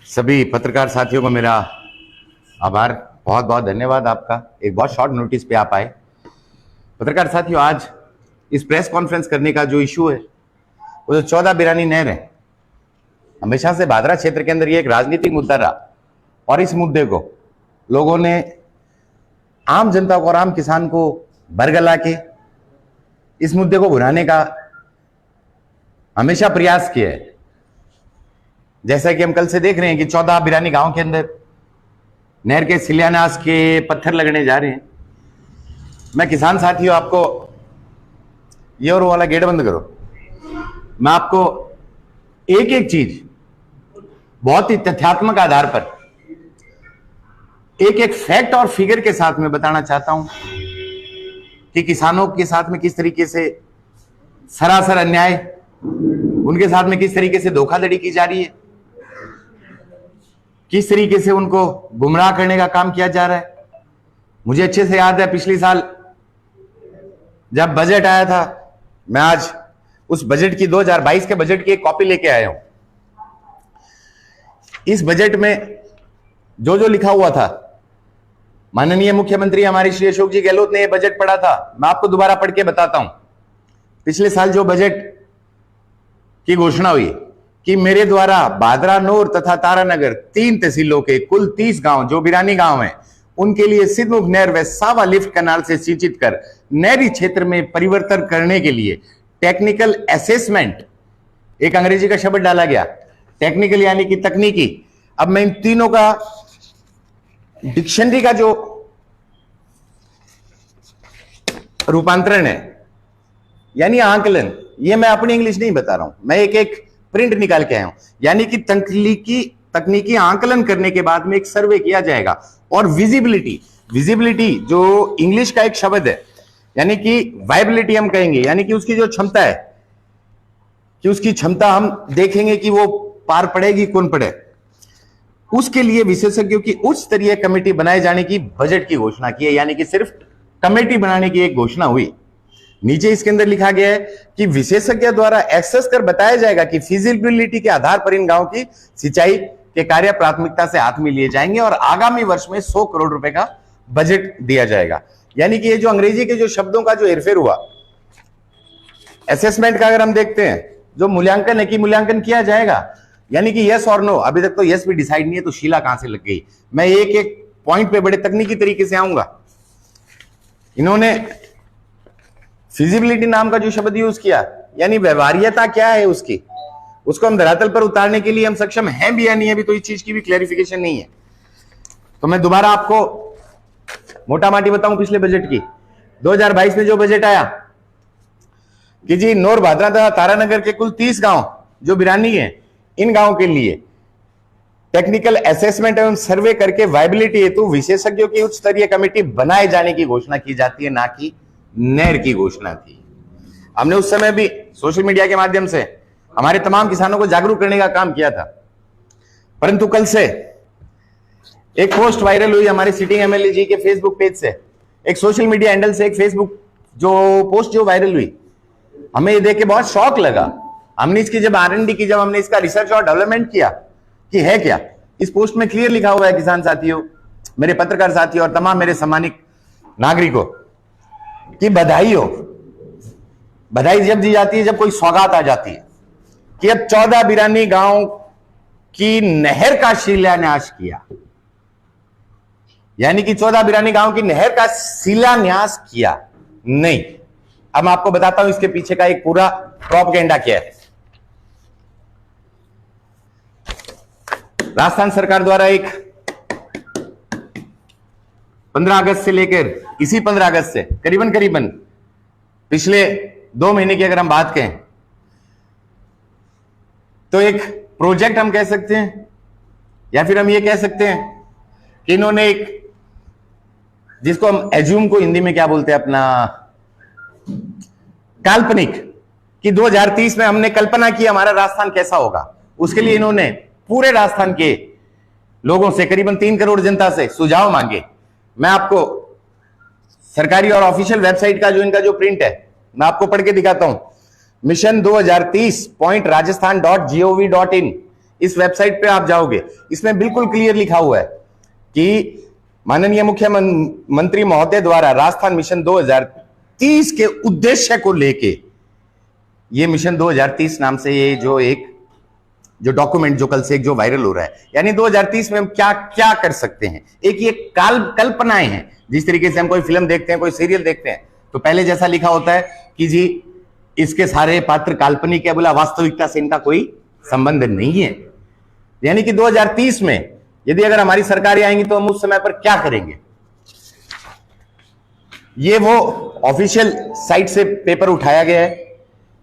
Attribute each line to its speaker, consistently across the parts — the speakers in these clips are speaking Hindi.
Speaker 1: सभी पत्रकार साथियों को मेरा आभार, बहुत बहुत धन्यवाद आपका। एक बहुत शॉर्ट नोटिस पे आप आए। पत्रकार साथियों, आज इस प्रेस कॉन्फ्रेंस करने का जो इशू है वो जो 14 बिरानी नहर है, हमेशा से भादरा क्षेत्र के अंदर ये एक राजनीतिक मुद्दा रहा और इस मुद्दे को लोगों ने आम जनता को और आम किसान को बरगला के इस मुद्दे को भुनाने का हमेशा प्रयास किया है। जैसा कि हम कल से देख रहे हैं कि 14 बिरानी गांव के अंदर नहर के शिलान्यास के पत्थर लगने जा रहे हैं। मैं किसान साथियों आपको ये और वो वाला गेट बंद करो, मैं आपको एक एक चीज बहुत ही तथ्यात्मक आधार पर एक एक फैक्ट और फिगर के साथ में बताना चाहता हूं कि किसानों के साथ में किस तरीके से सरासर अन्याय, उनके साथ में किस तरीके से धोखाधड़ी की जा रही है, किस तरीके से उनको गुमराह करने का काम किया जा रहा है। मुझे अच्छे से याद है पिछले साल जब बजट आया था, मैं आज उस बजट की 2022 के बजट की एक कॉपी लेके आया हूं। इस बजट में जो जो लिखा हुआ था, माननीय मुख्यमंत्री हमारे श्री अशोक जी गहलोत ने यह बजट पढ़ा था। मैं आपको दोबारा पढ़ के बताता हूं। पिछले साल जो बजट की घोषणा हुई कि मेरे द्वारा भादरा, नूर तथा तारानगर 3 तहसीलों के कुल 30 गांव जो बिरानी गांव हैं, उनके लिए सिद्धमुख नहर व सावा लिफ्ट कनाल से सिंचित कर नहरी क्षेत्र में परिवर्तन करने के लिए टेक्निकल असेसमेंट, एक अंग्रेजी का शब्द डाला गया, टेक्निकल यानी कि तकनीकी। अब मैं इन तीनों का डिक्शनरी का जो रूपांतरण है यानी आंकलन, ये मैं अपनी इंग्लिश नहीं बता रहा हूं, मैं एक एक प्रिंट निकाल के आया हूं। यानी कि तकनीकी आंकलन करने के बाद में एक सर्वे किया जाएगा और विजिबिलिटी जो इंग्लिश का एक शब्द है, यानी कि वायबिलिटी हम कहेंगे, यानी कि उसकी जो क्षमता है, कि उसकी क्षमता हम देखेंगे कि वो पार पड़ेगी कौन पड़े। उसके लिए विशेषज्ञों की उच्च स्तरीय कमेटी बनाए जाने की बजट की घोषणा की है। यानी कि सिर्फ कमेटी बनाने की एक घोषणा हुई। नीचे इसके अंदर लिखा गया है कि विशेषज्ञ द्वारा एक्सेस कर बताया जाएगा कि फिजिबिलिटी के आधार पर इन गांव की सिंचाई के कार्य प्राथमिकता से हाथ में लिए जाएंगे और आगामी वर्ष में 100 करोड़ रुपए का बजट दिया जाएगा। यानी कि ये जो अंग्रेजी के जो शब्दों का जो हेरफेर हुआ, असेसमेंट का अगर हम देखते हैं, जो मूल्यांकन है कि मूल्यांकन किया जाएगा, यानी कि यस और नो। अभी तक तो यस भी डिसाइड नहीं है, तो शीला कहां से लग गई। मैं एक एक पॉइंट पे बड़े तकनीकी तरीके से आऊंगा। इन्होंने फिजिबिलिटी नाम का जो शब्द यूज किया, यानी व्यवहार्यता क्या है उसकी, उसको हम धरातल पर उतारने के लिए हम सक्षम हैं भी या नहीं है, भी तो इस चीज की भी क्लैरिफिकेशन नहीं है। तो मैं दोबारा आपको मोटा माटी बताऊं पिछले बजट की। 2022 में जो बजट आया कि जी नौर, भादरा तथा तारानगर के कुल 30 गांव जो बिरानी है, इन गांव के लिए टेक्निकल असेसमेंट एवं सर्वे करके वायबिलिटी हेतु विशेषज्ञों की उच्च स्तरीय कमेटी बनाए जाने की घोषणा की जाती है, ना कि नहर की घोषणा थी। हमने उस समय भी सोशल मीडिया के माध्यम से हमारे तमाम किसानों को जागरूक करने का काम किया था। परंतु कल से एक पोस्ट वायरल हुई हमारे सिटिंग एमएलए जी के फेसबुक पेज से, एक सोशल मीडिया हैंडल से एक फेसबुक जो पोस्ट जो वायरल हुई, हमें ये देख के बहुत शौक लगा। हमने इसकी जब R&D की, जब हमने इसका रिसर्च और डेवलपमेंट किया कि है क्या, इस पोस्ट में क्लियर लिखा हुआ है किसान साथियों, मेरे पत्रकार साथियों और तमाम मेरे सम्मानित नागरिकों कि बधाई हो। बधाई जब दी जाती है जब कोई सौगात आ जाती है कि अब 14 बिरानी गांव की नहर का शिलान्यास किया, यानी कि 14 बिरानी गांव की नहर का शिलान्यास किया नहीं। अब मैं आपको बताता हूं इसके पीछे का एक पूरा प्रोपेगेंडा क्या है। राजस्थान सरकार द्वारा एक 15 अगस्त से लेकर इसी 15 अगस्त से करीबन पिछले 2 महीने की अगर हम बात करें तो एक प्रोजेक्ट हम कह सकते हैं, या फिर हम ये कह सकते हैं कि इन्होंने एक, जिसको हम एज्यूम को हिंदी में क्या बोलते हैं, अपना काल्पनिक, कि 2030 में हमने कल्पना की हमारा राजस्थान कैसा होगा। उसके लिए इन्होंने पूरे राजस्थान के लोगों से, करीबन 3 करोड़ जनता से सुझाव मांगे। मैं आपको सरकारी और ऑफिशियल वेबसाइट का जो इनका जो प्रिंट है मैं आपको पढ़ के दिखाता हूं। mission2030.rajasthan.gov.in इस वेबसाइट पे आप जाओगे, इसमें बिल्कुल क्लियर लिखा हुआ है कि माननीय मुख्यमंत्री महोदय द्वारा राजस्थान मिशन 2030 के उद्देश्य को लेके ये मिशन 2030 नाम से ये जो डॉक्यूमेंट जो कल से जो वायरल हो रहा है, यानी 2030 में हम क्या क्या कर सकते हैं। एक ये कल्पनाएं हैं, जिस तरीके से हम कोई फिल्म देखते हैं, कोई सीरियल देखते हैं, तो पहले जैसा लिखा होता है कि जी इसके सारे पात्र काल्पनिक है, बोला वास्तविकता से इनका कोई संबंध नहीं है। यानी कि 2030 में यदि अगर हमारी सरकारें आएंगी तो हम उस समय पर क्या करेंगे। ये वो ऑफिशियल साइट से पेपर उठाया गया है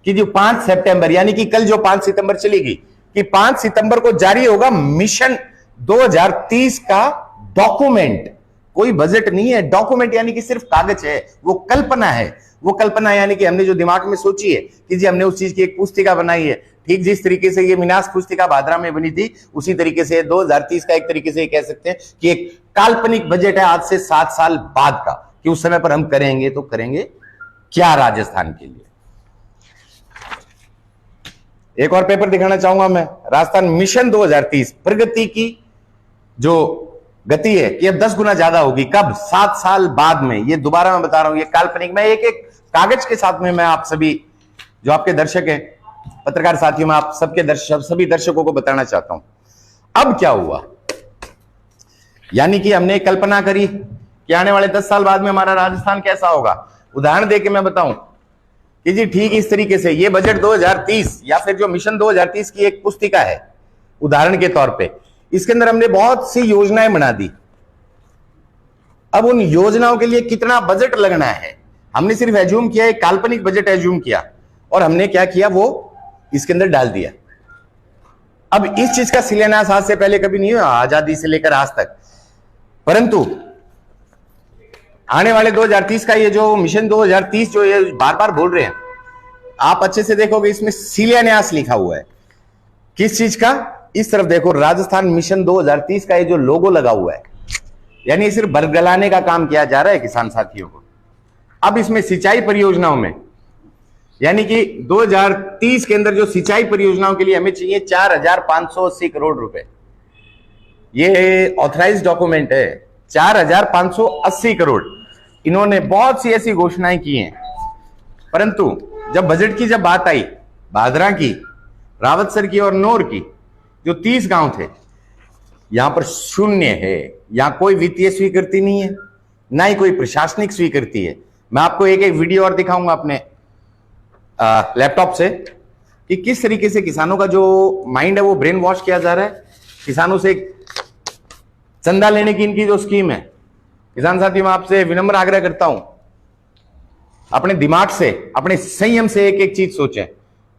Speaker 1: कि जो 5 सितंबर यानी कि कल जो 5 सितंबर चलेगी कि 5 सितंबर को जारी होगा मिशन 2030 का डॉक्यूमेंट। कोई बजट नहीं है, डॉक्यूमेंट यानी कि सिर्फ कागज है, वो कल्पना है। वो कल्पना यानी कि हमने जो दिमाग में सोची है कि जी हमने उस चीज की एक पुस्तिका बनाई है, ठीक जिस तरीके से ये मिनास पुस्तिका भादरा में बनी थी, उसी तरीके से 2030 का एक तरीके से कह सकते हैं कि एक काल्पनिक बजट है आज से 7 साल बाद का, कि उस समय पर हम करेंगे तो करेंगे क्या राजस्थान के लिए। एक और पेपर दिखाना चाहूंगा मैं, राजस्थान मिशन 2030 प्रगति की जो गति है कि अब 10 गुना ज्यादा होगी। कब? 7 साल बाद में। ये दोबारा मैं बता रहा हूं, ये काल्पनिक, मैं एक एक कागज के साथ में मैं आप सभी जो आपके दर्शक हैं, पत्रकार साथियों, में आप सबके सभी दर्शकों को बताना चाहता हूं। अब क्या हुआ, यानी कि हमने कल्पना करी कि आने वाले 10 साल बाद में हमारा राजस्थान कैसा होगा। उदाहरण देके मैं बताऊं कि जी ठीक इस तरीके से ये बजट 2030 या फिर जो मिशन 2030 की एक पुस्तिका है, उदाहरण के तौर पे इसके अंदर हमने बहुत सी योजनाएं बना दी। अब उन योजनाओं के लिए कितना बजट लगना है हमने सिर्फ एज्यूम किया, एक काल्पनिक बजट एज्यूम किया और हमने क्या किया, वो इसके अंदर डाल दिया। अब इस चीज का शिलान्यास आज से पहले कभी नहीं हुआ, आजादी से लेकर आज तक, परंतु आने वाले 2030 का ये जो मिशन 2030 जो ये बार बार बोल रहे हैं, आप अच्छे से देखोगे इसमें शिलान्यास लिखा हुआ है। किस चीज का? इस तरफ देखो, राजस्थान मिशन 2030 का ये जो लोगो लगा हुआ है, यानी सिर्फ बरगलाने का काम किया जा रहा है किसान साथियों को। अब इसमें सिंचाई परियोजनाओं में, यानी कि 2030 के अंदर जो सिंचाई परियोजनाओं के लिए हमें चाहिए 4580 करोड़ रुपए, ये ऑथराइज्ड डॉक्यूमेंट है, 4580 करोड़। इन्होंने बहुत सी ऐसी घोषणाएं की हैं, परंतु जब बजट की जब बात आई, भादरा की, रावतसर की और नौर की, जो 30 गांव थे, यहां पर शून्य है। यहां कोई वित्तीय स्वीकृति नहीं है, ना ही कोई प्रशासनिक स्वीकृति है। मैं आपको एक एक वीडियो और दिखाऊंगा अपने लैपटॉप से कि किस तरीके से किसानों का जो माइंड है वो ब्रेन वॉश किया जा रहा है। किसानों से चंदा लेने की इनकी जो स्कीम है, किसान साथियों, मैं आपसे विनम्र आग्रह करता हूं, अपने दिमाग से, अपने संयम से एक एक चीज सोचें।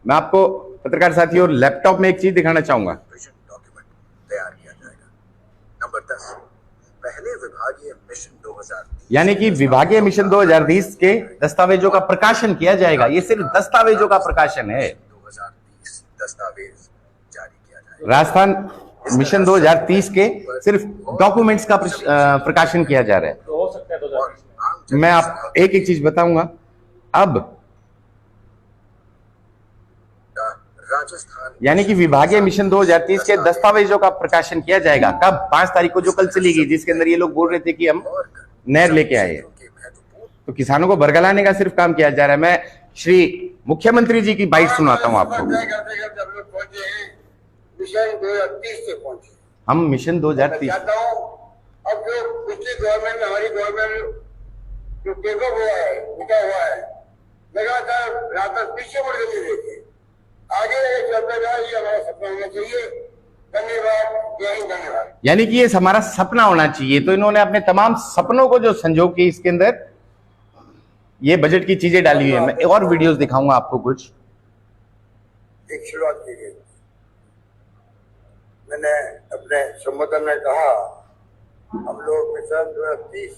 Speaker 1: मैं आपको पत्रकार साथियों लैपटॉप में एक चीज दिखाना चाहूंगा।
Speaker 2: डॉक्यूमेंट तैयार किया जाएगा। नंबर 10, पहले विभागीय मिशन 2030,
Speaker 1: यानी कि विभागीय मिशन 2030 के दस्तावेजों का प्रकाशन किया जाएगा। ये सिर्फ दस्तावेजों का प्रकाशन है।
Speaker 2: 2030 दस्तावेज जारी किया जाएगा।
Speaker 1: राजस्थान मिशन 2030 के सिर्फ डॉक्यूमेंट्स का प्रकाशन किया जा रहा है।
Speaker 3: तो हो सकता है 2030 में।
Speaker 1: मैं आप एक एक चीज बताऊंगा। अब
Speaker 2: राजस्थान,
Speaker 1: यानी कि विभागीय मिशन 2030 के दस्तावेजों का प्रकाशन किया जाएगा। कब? 5 तारीख को, जो कल चलेगी, जिसके अंदर ये लोग बोल रहे थे कि हम नहर लेके आए। तो किसानों को बरगलाने का सिर्फ काम किया जा रहा है। मैं श्री मुख्यमंत्री जी की बाइट सुनाता हूं आपको।
Speaker 4: मिशन 2030 से पहुंचे
Speaker 1: हम मिशन 2030
Speaker 4: चाहता हूँ। अब जो पिछली गवर्नमेंट में, हमारी गवर्नमेंट जो टेकअप हुआ है, उठा हुआ है, लगातार रात पीछे मुड़ के देखिए, आगे चलते जाए, ये हमारा सपना होना चाहिए। धन्यवाद, जय हिंद, धन्यवाद।
Speaker 1: यानी कि ये हमारा सपना होना चाहिए। तो इन्होंने अपने तमाम सपनों को जो संजो के इसके अंदर ये बजट की चीजें डाली हुई है। मैं और वीडियोस दिखाऊंगा आपको कुछ।
Speaker 4: एक शुरुआत की गई, मैंने अपने संबोधन में कहा, हम लोग मिशन 2030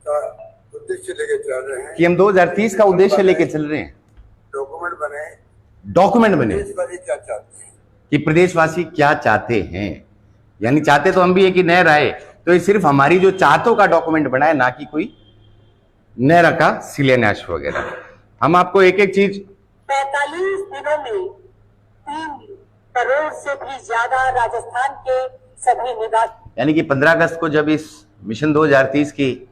Speaker 4: का उद्देश्य लेके चल रहे हैं
Speaker 1: कि हम 2030 का उद्देश्य लेके चल रहे हैं। डॉक्यूमेंट बने
Speaker 4: प्रदेशवासी क्या चाहते हैं,
Speaker 1: कि प्रदेशवासी क्या चाहते हैं। यानी चाहते तो हम भी है कि नहर आए, तो ये सिर्फ हमारी जो चाहतों का डॉक्यूमेंट बना है, ना कि कोई नहर का शिलान्यास वगैरह। हम आपको एक एक चीज
Speaker 5: 45 दिनों में 3 करोड़ से भी ज्यादा राजस्थान के सभी निवासी,
Speaker 1: यानी कि 15 अगस्त को जब इस मिशन 2030 की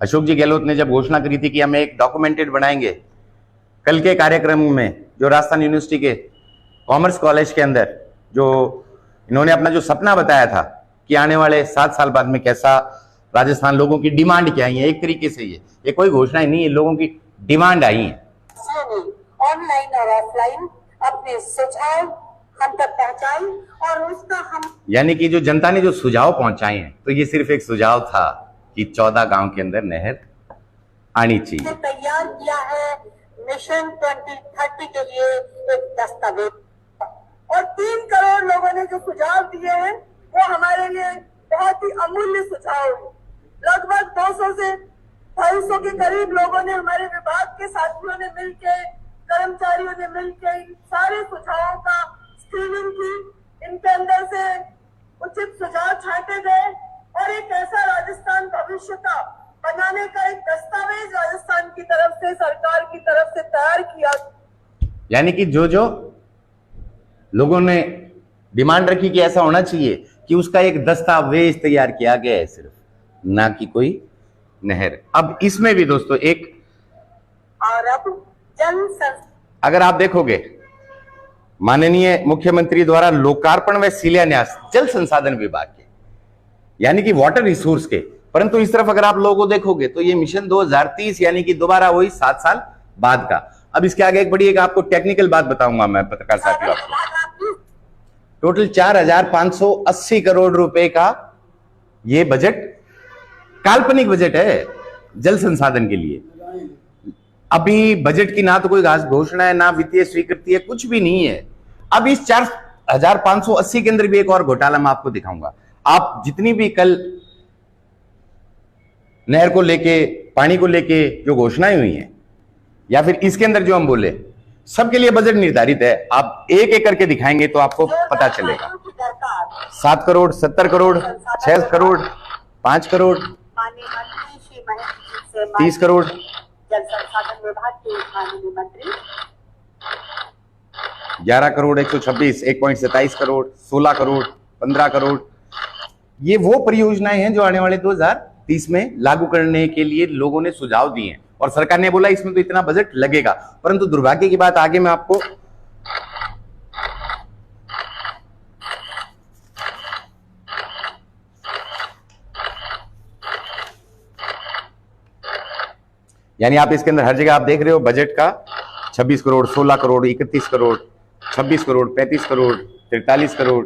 Speaker 1: अशोक जी गहलोत ने जब घोषणा करी थी कि हम एक डॉक्यूमेंटेड बनाएंगे, कल के कार्यक्रम में जो राजस्थान यूनिवर्सिटी के कॉमर्स कॉलेज के अंदर जो इन्होंने अपना जो सपना बताया था कि आने वाले 7 साल बाद में कैसा राजस्थान, लोगों की डिमांड क्या आई है, एक तरीके से ये कोई घोषणा ही नहीं है, लोगों की डिमांड आई है।
Speaker 5: ऑनलाइन और ऑफलाइन अपने सुझाव हम तक पहुंचाए और उसका हम,
Speaker 1: यानी कि जो जनता ने जो सुझाव पहुंचाए हैं, तो ये सिर्फ एक सुझाव था कि 14 गांव के अंदर नहर आनी चाहिए।
Speaker 5: तैयार किया है मिशन 2030 के लिए एक दस्तावेज, और 3 करोड़ लोगों ने जो सुझाव दिए हैं वो हमारे लिए बहुत ही अमूल्य सुझाव है। लगभग 200 से 250 के करीब लोगों ने, हमारे विभाग के साथियों ने मिलकर, कर्मचारियों ने मिलकर इन सारे सुझावों का स्क्रीनिंग की, इनके अंदर से उचित सुझाव छांटे गए और एक ऐसा राजस्थान भविष्य का बनाने का एक दस्तावेज राजस्थान की तरफ से, सरकार की तरफ से तैयार किया।
Speaker 1: यानी कि जो जो लोगों ने डिमांड रखी कि ऐसा होना चाहिए, कि उसका एक दस्तावेज तैयार किया गया है सिर्फ, ना कि कोई नहर। अब इसमें भी दोस्तों एक,
Speaker 5: और अब
Speaker 1: अगर आप देखोगे माननीय मुख्यमंत्री द्वारा लोकार्पण व शिलान्यास जल संसाधन विभाग के, यानी कि वाटर रिसोर्स के, परंतु इस तरफ अगर आप लोगों को देखोगे तो ये मिशन 2030 यानी कि दोबारा वही 7 साल बाद का। अब इसके आगे एक बड़ी एक आपको टेक्निकल बात बताऊंगा मैं पत्रकार साथियों आपको। टोटल 4580 करोड़ रुपए का ये बजट, काल्पनिक बजट है जल संसाधन के लिए। अभी बजट की ना तो कोई घोषणा है, ना वित्तीय स्वीकृति है, कुछ भी नहीं है। अब इस 4580 के अंदर भी एक और घोटाला मैं आपको दिखाऊंगा। आप जितनी भी कल नहर को लेके, पानी को लेके जो घोषणाएं हुई हैं, या फिर इसके अंदर जो हम बोले, सबके लिए बजट निर्धारित है। आप एक एक करके दिखाएंगे तो आपको पता चलेगा। 7 करोड़, 70 करोड़, 6 करोड़, 5 करोड़, 30 करोड़,
Speaker 5: जल संसाधन विभाग के माननीय मंत्री
Speaker 1: 11 करोड़ 126, 1.27 करोड़, 16 करोड़, 15 करोड़। ये वो परियोजनाएं हैं जो आने वाले 2030 में लागू करने के लिए लोगों ने सुझाव दिए हैं, और सरकार ने बोला इसमें तो इतना बजट लगेगा। परंतु दुर्भाग्य की बात, आगे मैं आपको यानी आप इसके अंदर हर जगह आप देख रहे हो बजट का 26 करोड़, 16 करोड़, 31 करोड़, 26 करोड़, 35 करोड़, 43 करोड़,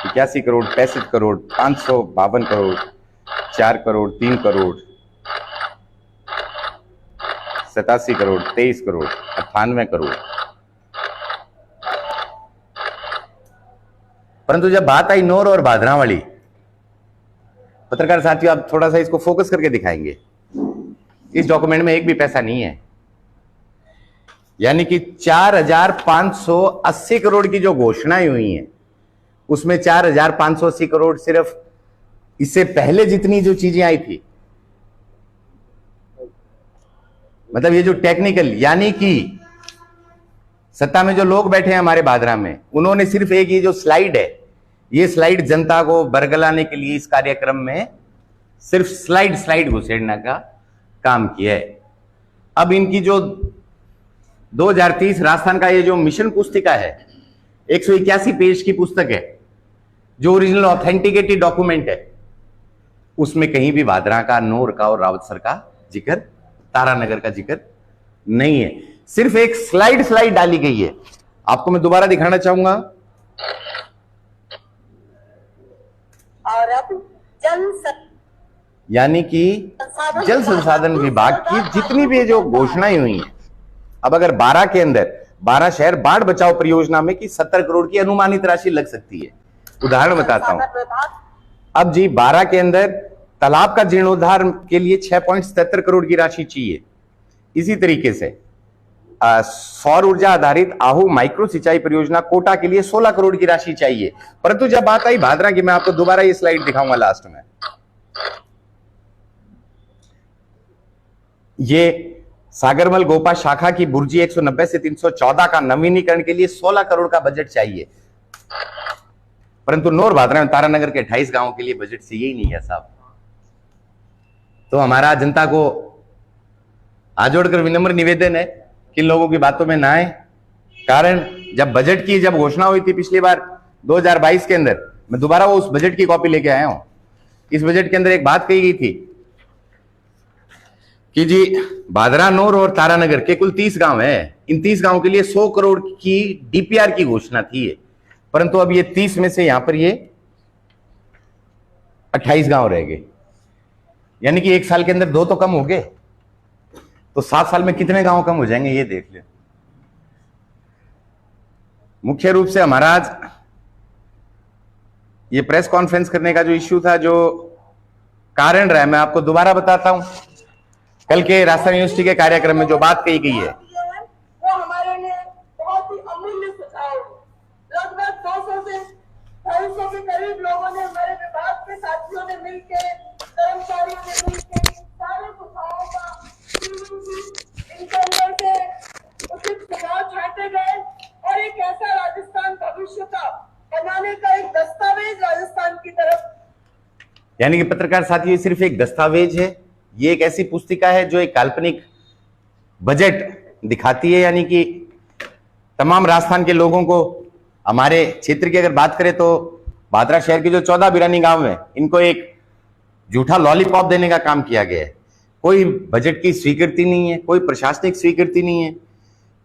Speaker 1: 81 करोड़, 65 करोड़, 552 करोड़, 4 करोड़, 3 करोड़, 87 करोड़, 23 करोड़, 98 करोड़। परंतु जब बात आई नौर और भादरा वाली, पत्रकार साथियों आप थोड़ा सा इसको फोकस करके दिखाएंगे, इस डॉक्यूमेंट में एक भी पैसा नहीं है। यानी कि 4580 करोड़ की जो घोषणाएं हुई हैं, उसमें 4580 करोड़ सिर्फ इससे पहले जितनी जो चीजें आई थी, मतलब ये जो टेक्निकल, यानी कि सत्ता में जो लोग बैठे हैं हमारे भादरा में, उन्होंने सिर्फ एक ये जो स्लाइड है, ये स्लाइड जनता को बरगलाने के लिए इस कार्यक्रम में सिर्फ स्लाइड घुसेड़ने का काम किया है। अब इनकी जो 2030 राजस्थान का ये जो मिशन पुस्तिका है, 181 पेज की पुस्तक है, जो ओरिजिनल ऑथेंटिकेटेड डॉक्यूमेंट है, उसमें कहीं भी भादरा का, नौर का और रावतसर का जिक्र, तारानगर का जिक्र नहीं है। सिर्फ एक स्लाइड डाली गई है। आपको मैं दोबारा दिखाना चाहूंगा।
Speaker 5: और अब
Speaker 1: यानी कि जल संसाधन विभाग की जितनी भी जो घोषणाएं हुई हैं, अब अगर 12 के अंदर 12 शहर बाढ़ बचाओ परियोजना में कि 70 करोड़ की अनुमानित राशि लग सकती है। उदाहरण बताता हूं। अब जी 12 के अंदर तालाब का जीर्णोद्धार के लिए 6.77 करोड़ की राशि चाहिए। इसी तरीके से सौर ऊर्जा आधारित आहू माइक्रो सिंचाई परियोजना कोटा के लिए 16 करोड़ की राशि चाहिए। परंतु जब बात आई भादरा की, मैं आपको दोबारा ये स्लाइड दिखाऊंगा लास्ट में, ये सागरमल गोपा शाखा की बुर्जी 190 से 314 का नवीनीकरण के लिए 16 करोड़ का बजट चाहिए, परंतु नौर भादरा में तारानगर के 28 गांवों के लिए बजट चाहिए ही नहीं है साहब। तो हमारा जनता को हाथ जोड़कर विनम्र निवेदन है कि लोगों की बातों में ना आए। कारण जब बजट की घोषणा हुई थी पिछली बार 2022 के अंदर, मैं दोबारा वो उस बजट की कॉपी लेके आया हूं। इस बजट के अंदर एक बात कही गई थी कि जी भादरा, नौर और तारानगर के कुल 30 गांव हैं, इन 30 गांवों के लिए 100 करोड़ की डीपीआर की घोषणा थी, परंतु अब ये 30 में से यहां पर ये 28 गांव रह गए, यानी कि एक साल के अंदर 2 तो कम हो गए। तो 7 साल में कितने गांव कम हो जाएंगे ये देख ले। मुख्य रूप से हमारा आज ये प्रेस कॉन्फ्रेंस करने का जो इश्यू था, जो कारण रहा है, मैं आपको दोबारा बताता हूं। कल के राजस्थान यूनिवर्सिटी के कार्यक्रम में जो बात कही गई है
Speaker 5: वो हमारे लिए बहुत ही अमूल्य सुझाव। लगभग 200 से 250 के करीब लोगों ने, हमारे विभाग के साथियों ने मिलकर, कर्मचारियों ने मिलकर सारे सुझावों का इनके अंदर से उचित सुझाव छांटे गए और एक ऐसा राजस्थान भविष्य का बनाने का एक दस्तावेज राजस्थान की तरफ,
Speaker 1: यानी कि पत्रकार साथियों, सिर्फ एक दस्तावेज है। ये एक ऐसी पुस्तिका है जो एक काल्पनिक बजट दिखाती है, यानी कि तमाम राजस्थान के लोगों को, हमारे क्षेत्र की अगर बात करें तो भादरा शहर के जो 14 बिरानी गांव हैं, इनको एक झूठा लॉलीपॉप देने का काम किया गया है। कोई बजट की स्वीकृति नहीं है, कोई प्रशासनिक स्वीकृति नहीं है।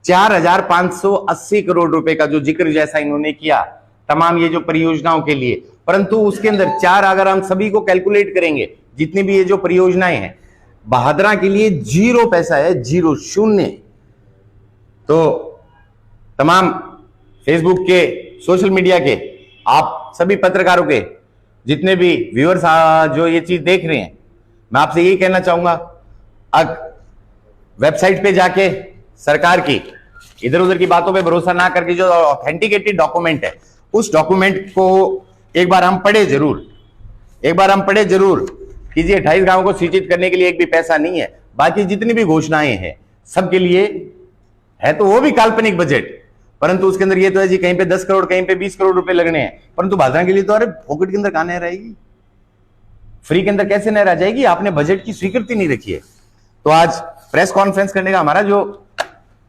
Speaker 1: 4580 करोड़ रुपए का जो जिक्र जैसा इन्होंने किया तमाम ये जो परियोजनाओं के लिए, परंतु उसके अंदर अगर हम सभी को कैलकुलेट करेंगे, जितनी भी ये जो परियोजनाएं हैं, भादरा के लिए 0 पैसा है, 0 शून्य। तो तमाम फेसबुक के, सोशल मीडिया के, आप सभी पत्रकारों के जितने भी व्यूअर्स जो ये चीज देख रहे हैं, मैं आपसे यही कहना चाहूंगा, वेबसाइट पे जाके सरकार की इधर उधर की बातों पे भरोसा ना करके जो ऑथेंटिकेटेड डॉक्यूमेंट है, उस डॉक्यूमेंट को एक बार हम पढ़े जरूर कि जी 28 गांवों को सिंचित करने के लिए एक भी पैसा नहीं है। बाकी जितनी भी घोषणाएं हैं सबके लिए है, तो वो भी काल्पनिक बजट, परंतु उसके अंदर ये तो है जी कहीं पे 10 करोड़, कहीं पे 20 करोड़ रुपए लगने हैं, परंतु भादरा के लिए तो अरे पॉकेट के अंदर कहां नहर आएगी, फ्री के अंदर कैसे नहर आ जाएगी? आपने बजट की स्वीकृति नहीं रखी है। तो आज प्रेस कॉन्फ्रेंस करने का हमारा जो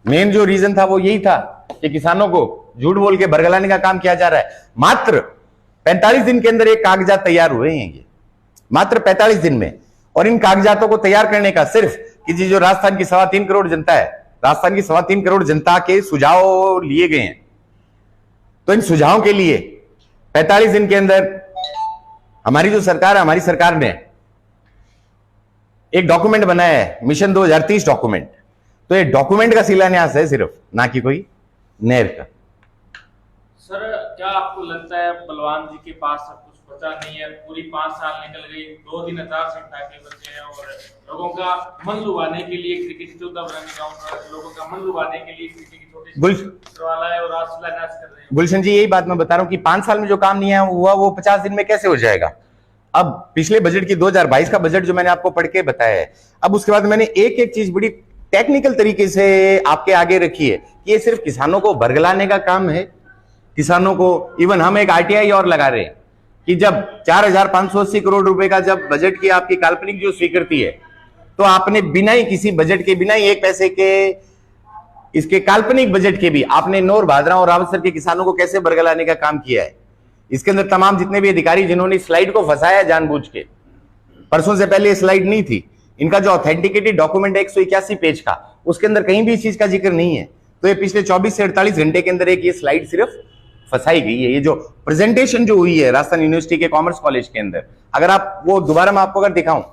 Speaker 1: मेन जो रीजन था वो यही था कि किसानों को झूठ बोल के बरगलाने का काम किया जा रहा है। मात्र 45 दिन के अंदर एक कागजात तैयार हुए हैं, ये मात्र 45 दिन में, और इन कागजातों को तैयार करने का सिर्फ कि जी जो राजस्थान की 3.25 करोड़ जनता है, राजस्थान की 3.25 करोड़ जनता के सुझाव लिए गए हैं। तो इन सुझावों के लिए 45 दिन के अंदर हमारी जो सरकार है, हमारी सरकार ने एक डॉक्यूमेंट बनाया है, मिशन 2030 डॉक्यूमेंट। तो ये डॉक्यूमेंट का शिलान्यास है सिर्फ, ना कि कोई नहर का।
Speaker 3: सर, क्या आपको लगता है बलवान जी के पास सब कुछ बचा नहीं है? पूरी 5 साल निकल गई, 2 दिन आचार संहिता के बचे हैं, और लोगों का मन लुभाने के लिए क्रिकेट 14 बिरानी गांव का लोगों का मन लुभाने के लिए क्रिकेट की छोटी है और आज शिलान्यास कर रहे हैं।
Speaker 1: गुलशन जी, यही बात मैं बता रहा हूं कि 5 साल में जो काम नहीं हुआ वो 50 दिन में कैसे हो जाएगा? अब पिछले बजट की 2022 का बजट जो मैंने आपको पढ़ के बताया है, अब उसके बाद मैंने एक एक चीज बड़ी टेक्निकल तरीके से आपके आगे रखी है कि ये सिर्फ किसानों को बरगलाने का काम है। किसानों को इवन हम एक आरटीआई और लगा रहे हैं कि जब 4580 करोड़ रुपए का जब बजट की आपकी काल्पनिक जो स्वीकृति है, तो आपने बिना ही किसी बजट के, बिना ही 1 पैसे के, इसके काल्पनिक बजट के भी आपने नौर, भादरा और रावतसर के किसानों को कैसे बरगलाने का काम किया है। इसके अंदर तमाम जितने भी अधिकारी जिन्होंने स्लाइड को फंसाया जानबूझ के, परसों से पहले स्लाइड नहीं थी, इनका जो ऑथेंटिकेटेड डॉक्यूमेंट है 181 पेज का, उसके अंदर कहीं भी इस चीज का जिक्र नहीं है। तो ये पिछले 24 से 48 घंटे के अंदर एक ये स्लाइड सिर्फ फंसाई गई है। ये जो प्रेजेंटेशन जो हुई है राजस्थान यूनिवर्सिटी के कॉमर्स कॉलेज के अंदर, अगर आप वो दोबारा मैं आपको अगर दिखाऊं,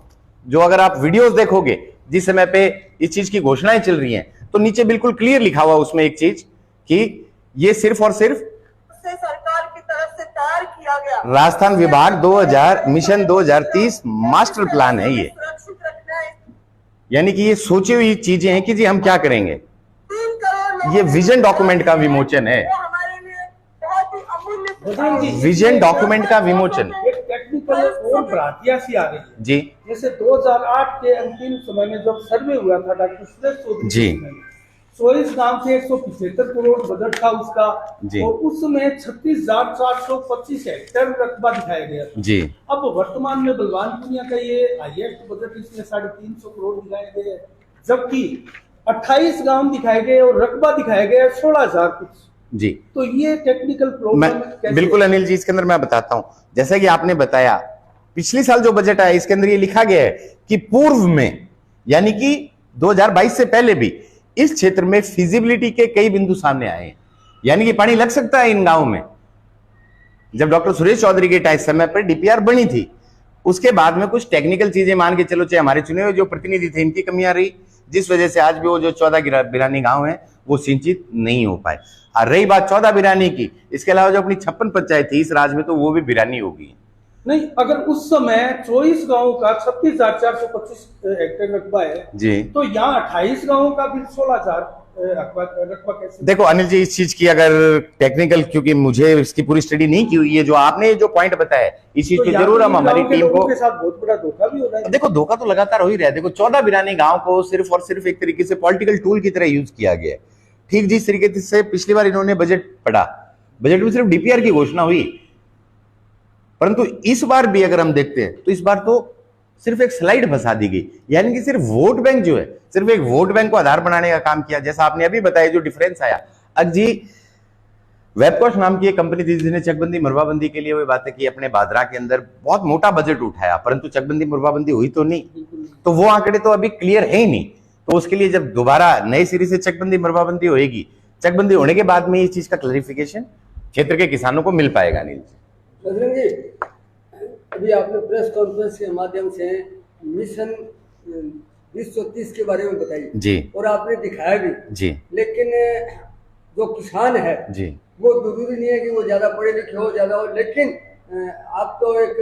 Speaker 1: जो अगर आप वीडियोस देखोगे जिस समय पे इस चीज की घोषणाएं चल रही हैं, तो नीचे बिल्कुल क्लियर लिखा हुआ उसमें एक चीज कि ये सिर्फ और सिर्फ
Speaker 5: सरकार की तरफ से तैयार किया गया
Speaker 1: राजस्थान विभाग 2000 मिशन 2030 मास्टर प्लान है। ये
Speaker 5: सुरक्षित रखना है।
Speaker 1: यानी कि ये सोची हुई चीजें हैं कि जी हम क्या करेंगे।
Speaker 5: 3 करोड़
Speaker 1: ये विजन डॉक्यूमेंट का विमोचन है,
Speaker 5: वो हमारे लिए बहुत ही अमूल्य
Speaker 1: विजन डॉक्यूमेंट का विमोचन।
Speaker 6: एक टेक्निकल टेक्निकल और भ्रांतियां सी आ रही है।
Speaker 1: जी
Speaker 6: जैसे 2008 के अंतिम समय में जब सर्वे हुआ था डॉक्टर सुरेश चौधरी
Speaker 1: जी।
Speaker 6: 24 गांव से 175 करोड़ बजट था उसका,
Speaker 1: जी।
Speaker 6: और उस समय 36,425 हेक्टेयर रकबा दिखाया गया था।
Speaker 1: जी
Speaker 6: अब वर्तमान में बलवान पुनिया का ये हाईएस्ट बजट, इसमें 350 करोड़ दिखाए गए हैं, जबकि 28 गांव दिखाए गए और रकबा दिखाया गया 16,000 कुछ।
Speaker 1: जी
Speaker 6: तो ये टेक्निकल प्रॉब्लम
Speaker 1: मैं बिल्कुल अनिल जी इसके अंदर मैं बताता हूं। जैसा कि आपने बताया पिछले साल जो बजट आया इसके अंदर ये लिखा गया है कि पूर्व में यानी कि 2022 से पहले भी इस क्षेत्र में फिजिबिलिटी के कई बिंदु सामने आए हैं, यानी कि पानी लग सकता है इन गांवों में। जब डॉक्टर सुरेश चौधरी के टाइम समय पर डीपीआर बनी थी, उसके बाद में कुछ टेक्निकल चीजें मान के चलो, चाहे हमारे चुने हुए जो प्रतिनिधि थे इनकी कमियां रही, जिस वजह से आज भी वो जो 14 बिरानी गांव है वो सिंचित नहीं हो पाए। और रही बात 14 बिरानी की, इसके अलावा जो अपनी 56 पंचायत थी इस राज्य में, तो वो भी बिरानी होगी।
Speaker 6: नहीं, अगर उस समय 24 गांवों का 36,425 हेक्टेयर रकबा है
Speaker 1: जी,
Speaker 6: तो यहाँ 28 गांवों का भी 16,000 रकबा कैसे?
Speaker 1: देखो अनिल जी इस चीज की अगर टेक्निकल, क्योंकि मुझे इसकी पूरी स्टडी नहीं की हुई है, जो आपने जो पॉइंट बताया इस चीज
Speaker 6: तो
Speaker 1: पे जरूर हम हमारी टीम को,
Speaker 6: के साथ बहुत बड़ा धोखा भी हो रहा है।
Speaker 1: देखो धोखा तो लगातार हो ही रहा है। देखो 14 बिरानी गांव को सिर्फ और सिर्फ एक तरीके से पॉलिटिकल टूल की तरह यूज किया गया है। ठीक जिस तरीके से पिछली बार इन्होंने बजट पढ़ा, बजट में सिर्फ डीपीआर की घोषणा हुई, परंतु इस बार भी अगर हम देखते हैं तो इस बार तो सिर्फ एक स्लाइड फंसा दी गई, यानी कि सिर्फ वोट बैंक जो है, सिर्फ एक वोट बैंक को आधार बनाने का काम किया। जैसा आपने अभी बताया जो डिफरेंस आया, आज जी वेबकॉस्ट नाम की एक कंपनी थी जिसने चकबंदी मुरबाबंदी के लिए वो बातें की, अपने बादरा के अंदर बहुत मोटा बजट उठाया, परंतु चकबंदी मुरबाबंदी हुई तो नहीं। तो वो आंकड़े तो अभी क्लियर है ही नहीं। तो उसके लिए जब दोबारा नए सिरे से चकबंदी मुरबाबंदी होएगी, चकबंदी होने के बाद में इस चीज का क्लैरिफिकेशन क्षेत्र के किसानों को मिल पाएगा। अनिल जी,
Speaker 7: बजरंग जी, अभी आपने प्रेस कॉन्फ्रेंस के माध्यम से मिशन 2030 के बारे में बताई
Speaker 1: जी
Speaker 7: और आपने दिखाया भी
Speaker 1: जी
Speaker 7: लेकिन जो किसान है
Speaker 1: जी,
Speaker 7: वो जरूरी नहीं है कि वो ज्यादा पढ़े लिखे हो, ज्यादा हो, लेकिन आप तो एक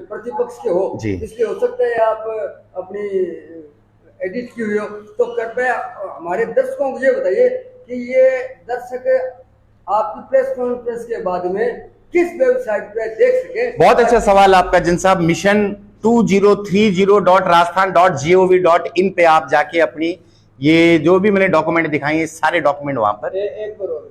Speaker 7: प्रतिपक्ष के हो,
Speaker 1: जी।
Speaker 7: इसलिए हो सकता है आप अपनी एडिट की हुई हो। तो कृपया हमारे दर्शकों को ये बताइए कि ये दर्शक आपकी प्रेस कॉन्फ्रेंस के बाद में किस वेबसाइट पे देख सके।
Speaker 1: बहुत अच्छा सवाल आपका जन साहब। मिशन 2030.rajasthan.gov.in पे आप जाके अपनी ये जो भी मैंने डॉक्यूमेंट दिखाई है सारे डॉक्यूमेंट वहां पर
Speaker 7: एक बार और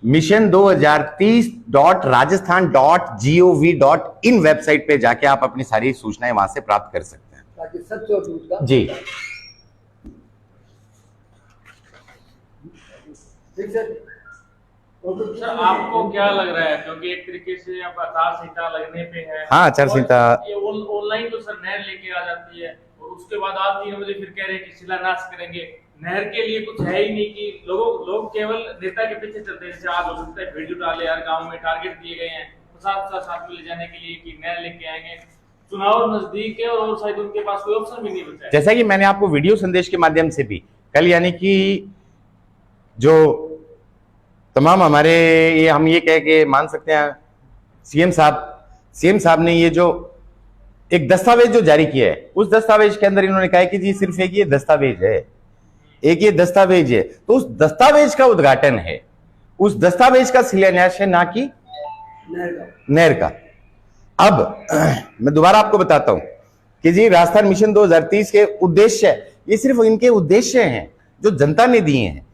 Speaker 1: मिशन 2030.rajasthan.gov.in वेबसाइट पे जाके आप अपनी सारी सूचनाएं वहां से प्राप्त कर सकते हैं,
Speaker 7: ताकि सच और झूठ का
Speaker 1: जी।
Speaker 7: ठीक सर।
Speaker 3: सर आपको क्या लग रहा है, क्योंकि एक तरीके से अब आचार संहिता लगने पे है।
Speaker 1: हाँ, आचार संहिता
Speaker 3: ये ऑनलाइन तो सर नहर लेके आ जाती है और उसके बाद आप 3 बजे फिर कह रहे हैं कि शिलान्यास करेंगे। नहर के लिए कुछ है ही नहीं कि लोग केवल नेता के पीछे चलते हैं। जैसे आज हो सकता है वीडियो डाले, हर गाँव में टारगेट दिए गए हैं 50-50 आदमी ले जाने के लिए कि नहर लेके आएंगे। चुनाव नजदीक है और शायद उनके पास कोई ऑप्शन भी नहीं बचा है।
Speaker 1: जैसा कि मैंने आपको वीडियो संदेश के माध्यम से भी कल, यानी कि जो तमाम हमारे ये हम ये कह के मान सकते हैं सीएम साहब ने ये जो एक दस्तावेज जो जारी किया है, उस दस्तावेज के अंदर इन्होंने कहा है कि जी सिर्फ एक ये दस्तावेज है, एक ये दस्तावेज है। तो उस दस्तावेज का उद्घाटन है, उस दस्तावेज का शिलान्यास है, ना कि नहर का। अब मैं दोबारा आपको बताता हूं कि जी राजस्थान मिशन 2030 के उद्देश्य, ये सिर्फ इनके उद्देश्य हैं जो जनता ने दिए हैं,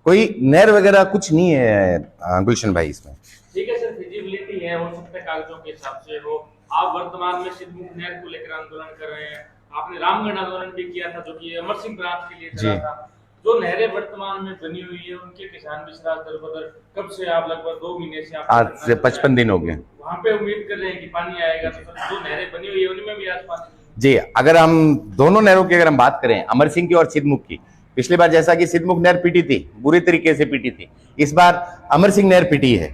Speaker 1: कोई नहर वगैरह कुछ नहीं है गुलशन भाई इसमें।
Speaker 3: ठीक है सर, फिजिबिलिटी है, हो सकता है कागजों के हिसाब से हो। आप वर्तमान में सिद्धमुख नहर को लेकर आंदोलन कर रहे हैं, आपने रामगढ़ आंदोलन भी किया था जो कि अमर सिंह ब्रांच के लिए चला था। जो नहरें वर्तमान में बनी हुई है उनके किसान भी सराज दर बदर, कब से आप लगभग 2 महीने से आप
Speaker 1: आज से 55 दिन हो गए
Speaker 3: वहां पे उम्मीद कर रहे हैं कि पानी आएगा। तो सर जो नहरें बनी हुई है उनमें भी आज पानी
Speaker 1: जी। अगर हम दोनों नहरों की अगर हम बात करें, अमर सिंह की और सिद्धमुख की, पिछली बार जैसा कि सिद्धमुख नहर पीटी थी, बुरी तरीके से पीटी थी, इस बार अमर सिंह नहर पीटी है।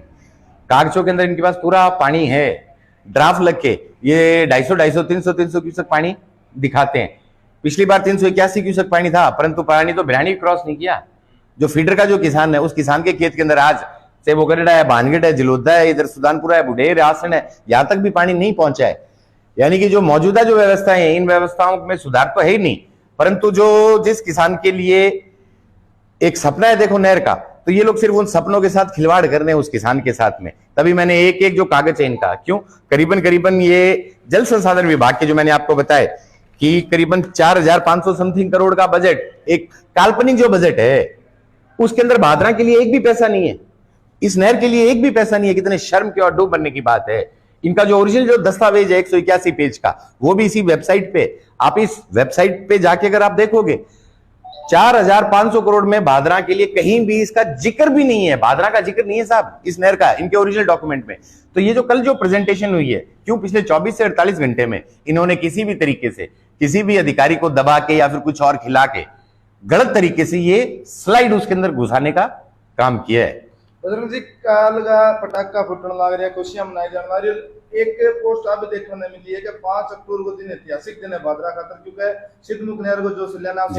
Speaker 1: कागजों के अंदर इनके पास पूरा पानी है, ड्राफ्ट लग के ये 250, 300 क्यूसेक पानी दिखाते हैं। पिछली बार 381 क्यूसेक पानी था, परंतु पानी तो बिरानी क्रॉस नहीं किया। जो फीडर का जो किसान है, उस किसान के खेत के अंदर आज से वो गढ़ा है, भानगढ़ है, जलोदा है, इधर सुल्तानपुरा है, बुढ़ेर, आसन है, यहां तक भी पानी नहीं पहुंचा है। यानी कि जो मौजूदा जो व्यवस्थाएं हैं, इन व्यवस्थाओं में सुधार तो है ही नहीं, परंतु जो जिस किसान के लिए एक सपना है देखो नहर का, तो ये लोग सिर्फ उन सपनों के साथ खिलवाड़ कर रहे हैं उस किसान के साथ में। तभी मैंने एक एक जो कागज है इनका, क्यों करीबन करीबन ये जल संसाधन विभाग के जो मैंने आपको बताया कि करीबन 4,500 समथिंग करोड़ का बजट, एक काल्पनिक जो बजट है, उसके अंदर भादरा के लिए एक भी पैसा नहीं है, इस नहर के लिए एक भी पैसा नहीं है। कितने शर्म के और डूब बनने की बात है। इनका जो ओरिजिनल जो दस्तावेज है 181 पेज का, वो भी इसी वेबसाइट पे, आप इस वेबसाइट पे जाके अगर आप देखोगे 4,500 करोड़ में भादरा के लिए कहीं भी इसका जिक्र भी नहीं है, भादरा का जिक्र नहीं है साहब इस नहर का, इनके ओरिजिनल डॉक्यूमेंट में। तो ये जो कल जो प्रेजेंटेशन हुई है, क्यों पिछले 24 से 48 घंटे में इन्होंने किसी भी तरीके से किसी भी अधिकारी को दबा के या फिर कुछ और खिला के गलत तरीके से ये स्लाइड उसके अंदर घुसाने का काम किया है।
Speaker 8: बजरंग जी, काल का पटाखा फुटने लग रहा है, खुशियां मनाई जाने वाली। एक पोस्ट अब देखने में मिली है कि 5 अक्टूबर को दिन ऐतिहासिक दिन है भादरा खातर, क्योंकि सिद्धमुख नहर को जो शिलान्यास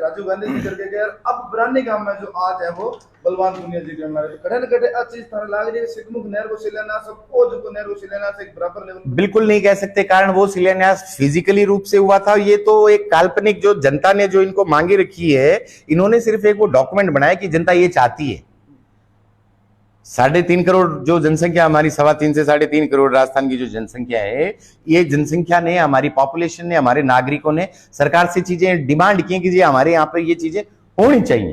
Speaker 8: राजीव गांधी जी करके गए, अब बरानी गांव में जो आज है वो बलवान पुनिया जी करना है। कड़े न कड़े अच्छी तरह लग रही है सिद्धमुख नहर को शिलान्यास, सबको जो नहर को शिलान्यास एक बराबर लेवल
Speaker 1: बिल्कुल नहीं कह सकते, कारण वो शिलान्यास फिजिकली रूप से हुआ था। ये तो एक काल्पनिक जो जनता ने जो इनको मांगी रखी है, इन्होंने सिर्फ एक वो डॉक्यूमेंट बनाया कि जनता ये चाहती है। 3.5 करोड़ जो जनसंख्या हमारी, 3.25 से 3.5 करोड़ राजस्थान की जो जनसंख्या है, ये जनसंख्या ने, हमारी पॉपुलेशन ने, हमारे नागरिकों ने सरकार से चीजें डिमांड की कि जी हमारे यहाँ पर ये चीजें होनी चाहिए।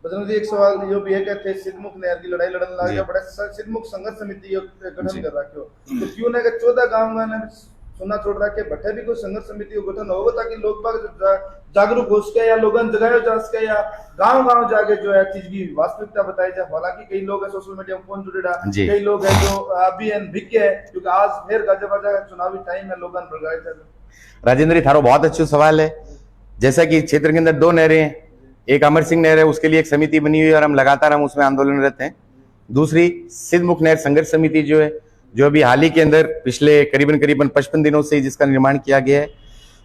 Speaker 8: बजरंग जी, एक सवाल ये भी है कि सिद्धमुख नहर की लड़ाई लड़ने लग गया, बड़ा सिद्धमुख संघर्ष समिति गठन कर रखा हो, तो क्यों ना 14 गांव में सुना छोड़ रहा है भट्टे भी कोई संघर्ष समिति गठन होगा, ताकि लोग बाग जागरूक हो सके या लोगों जगाया जा सके, या गांव-गांव जाके जो है चीज की वास्तविकता बताई जाए। हालांकि कई लोग है सोशल मीडिया में फोन जुड़ेड़ा, कई लोग है जो अभी भिगे है, क्योंकि आज फिर गाजा चुनावी टाइम है, लोगों ने
Speaker 1: राजेंद्र, थारो बहुत अच्छा सवाल है। जैसा कि क्षेत्र के अंदर 2 नहरें हैं, एक अमर सिंह नहर है, उसके लिए एक समिति बनी हुई है और हम लगातार हम उसमें आंदोलन रहते हैं। दूसरी सिद्धमुख नहर संघर्ष समिति जो है, जो अभी हाल ही के अंदर पिछले करीबन 55 दिनों से जिसका निर्माण किया गया है।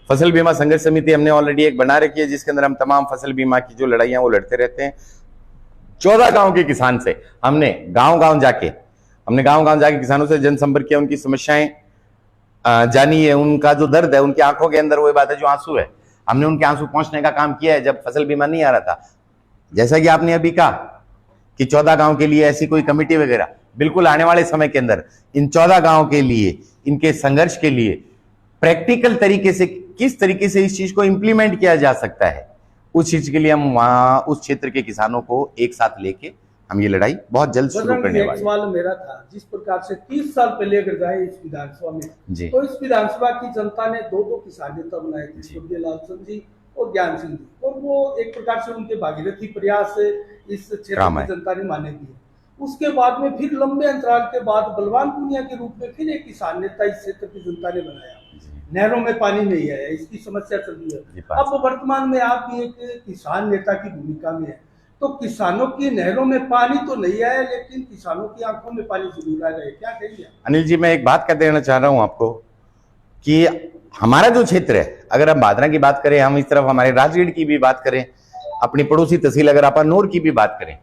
Speaker 1: फसल बीमा संघर्ष समिति हमने ऑलरेडी एक बना रखी है, जिसके अंदर हम तमाम फसल बीमा की जो लड़ाइयां वो लड़ते रहते हैं। 14 गांव के किसान से हमने गांव-गांव जाके किसानों से जनसंपर्क किया, उनकी समस्याएं जानी है, उनका जो दर्द है, उनकी आंखों के अंदर वो बात है, जो आंसू है, हमने उनके आंसू पहुंचने का काम किया है जब फसल बीमा नहीं आ रहा था। जैसा कि आपने अभी कहा कि 14 गांव के लिए ऐसी कोई कमेटी वगैरह, बिल्कुल आने वाले समय के अंदर इन 14 गांव के लिए, इनके संघर्ष के लिए प्रैक्टिकल तरीके से किस तरीके से इस चीज को इंप्लीमेंट किया जा सकता है, उस चीज के लिए हम वहां उस क्षेत्र के किसानों को एक साथ लेके हम ये लड़ाई बहुत जल्द शुरू करने वाले।
Speaker 6: सवाल मेरा था, जिस प्रकार से 30 साल पहले अगर जाए इस विधानसभा में, तो इस विधानसभा की जनता ने 2 किसान नेता बनाए थे, स्वर्गीय लालचंद जी और ज्ञान सिंह जी, और वो एक प्रकार से उनके भागीरथी प्रयास से इस क्षेत्र की जनता ने माने दिए। उसके बाद में फिर लंबे अंतराल के बाद बलवान पुनिया के रूप में फिर एक किसान नेता इस क्षेत्र की जनता ने बनाया। नहरों में पानी नहीं है, इसकी समस्या चल रही है। अब वर्तमान में आप भी एक किसान नेता की भूमिका में है, तो किसानों की नहरों में पानी तो नहीं आया, लेकिन किसानों की आंखों में पानी जरूर आ रहे, क्या कहेंगे?
Speaker 1: अनिल जी, मैं एक बात कह देना चाह रहा हूं आपको कि हमारा जो क्षेत्र है, अगर हम भादरा की बात करें, हम इस तरफ हमारे राजगढ़ की भी बात करें, अपनी पड़ोसी तहसील अगर आप नूर की भी बात करें,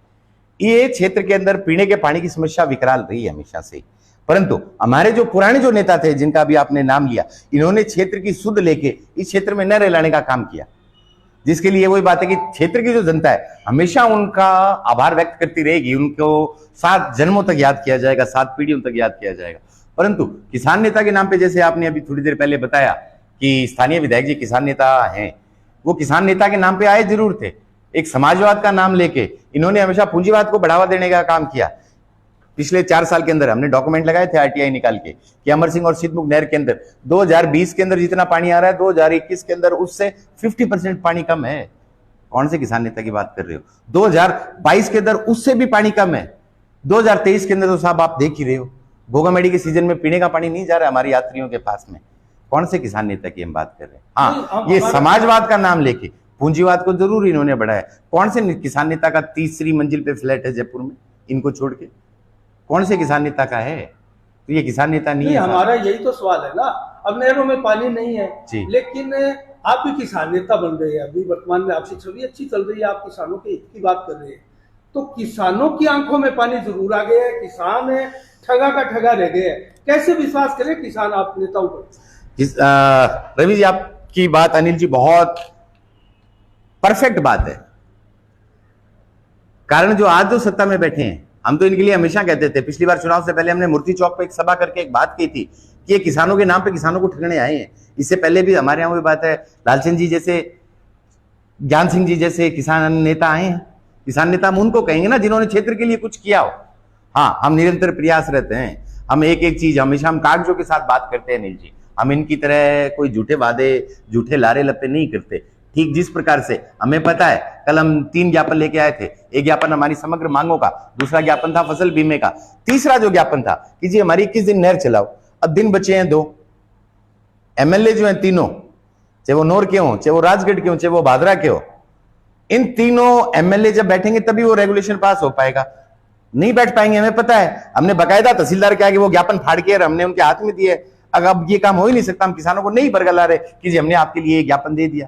Speaker 1: ये क्षेत्र के अंदर पीने के पानी की समस्या विकराल रही है हमेशा से। परंतु हमारे जो पुराने जो नेता थे, जिनका भी आपने नाम लिया, इन्होंने क्षेत्र की सुध लेके इस क्षेत्र में नहरें लाने का काम किया, जिसके लिए वही बात है कि क्षेत्र की जो जनता है हमेशा उनका आभार व्यक्त करती रहेगी, उनको 7 जन्मों तक याद किया जाएगा, 7 पीढ़ियों तक याद किया जाएगा। परंतु किसान नेता के नाम पे, जैसे आपने अभी थोड़ी देर पहले बताया कि स्थानीय विधायक जी किसान नेता हैं, वो किसान नेता के नाम पे आए जरूर थे, एक समाजवाद का नाम लेके इन्होंने हमेशा पूंजीवाद को बढ़ावा देने का काम किया। पिछले 4 साल के अंदर हमने डॉक्यूमेंट लगाए थे आरटीआई निकाल के कि अमर सिंह और सिद्धमुख नहर के अंदर 2020 के अंदर जितना पानी आ रहा है, 2021 के अंदर उससे 50% पानी कम है। कौन से किसान नेता की बात कर रहे हो? 2022 के अंदर उससे भी पानी कम है। 2023 के अंदर तो साहब आप देख ही रहे हो, गोगामेडी के सीजन में पीने का पानी नहीं जा रहा है हमारे यात्रियों के पास में। कौन से किसान नेता की हम बात कर रहे हैं? हाँ, ये समाजवाद का नाम लेके पूंजीवाद को जरूर इन्होंने बढ़ाया। कौन से किसान नेता का 3री मंजिल पे फ्लैट है जयपुर में, इनको छोड़ के? कौन से किसान नेता का है? तो ये किसान नेता नहीं है।
Speaker 6: हमारा यही तो सवाल है ना, अब नहरों में पानी नहीं है, लेकिन आप भी किसान नेता बन रहे हैं, अभी वर्तमान में आपकी छवि अच्छी चल रही है, आप किसानों के हित की बात कर रहे हैं, तो किसानों की आंखों में पानी जरूर आ गया है, किसान है ठगा का ठगा रह गए हैं। कैसे विश्वास करें किसान आप नेताओं पर?
Speaker 1: रवि जी, आपकी बात, अनिल जी, बहुत परफेक्ट बात है। कारण जो आज जो सत्ता में बैठे हैं, हम तो इनके लिए हमेशा कहते थे, पिछली बार चुनाव से पहले हमने मूर्ति चौक पे एक सभा करके एक बात की थी कि ये किसानों के नाम पे किसानों को ठगने आए हैं। इससे पहले भी हमारे यहाँ वो बात है, लालचंद जी जैसे, ज्ञान सिंह जी जैसे किसान नेता आए हैं। किसान नेता हम उनको कहेंगे ना जिन्होंने क्षेत्र के लिए कुछ किया हो। हाँ, हम निरंतर प्रयास रहते हैं, हम एक एक चीज हमेशा हम कागजों के साथ बात करते हैं अनिल जी। हम इनकी तरह कोई झूठे वादे, झूठे लारे लपे नहीं करते। ठीक जिस प्रकार से हमें पता है, कल हम 3 ज्ञापन लेके आए थे। एक ज्ञापन हमारी समग्र मांगों का, दूसरा ज्ञापन था फसल बीमे का, तीसरा जो ज्ञापन था कि जी हमारी 21 दिन नहर चलाओ। अब दिन बचे हैं 2। एमएलए जो हैं तीनों, चाहे वो नौर के हों, चाहे वो राजगढ़ के हों, चाहे वो भादरा के हो, इन तीनों एमएलए जब बैठेंगे तभी वो रेगुलेशन पास हो पाएगा। नहीं बैठ पाएंगे, हमें पता है। हमने बकायदा तहसीलदार के आगे वो ज्ञापन फाड़ के हमने उनके हाथ में दिए। अगर अब ये काम हो ही नहीं सकता, हम किसानों को नहीं बरगला रहे कि जी हमने आपके लिए ज्ञापन दे दिया,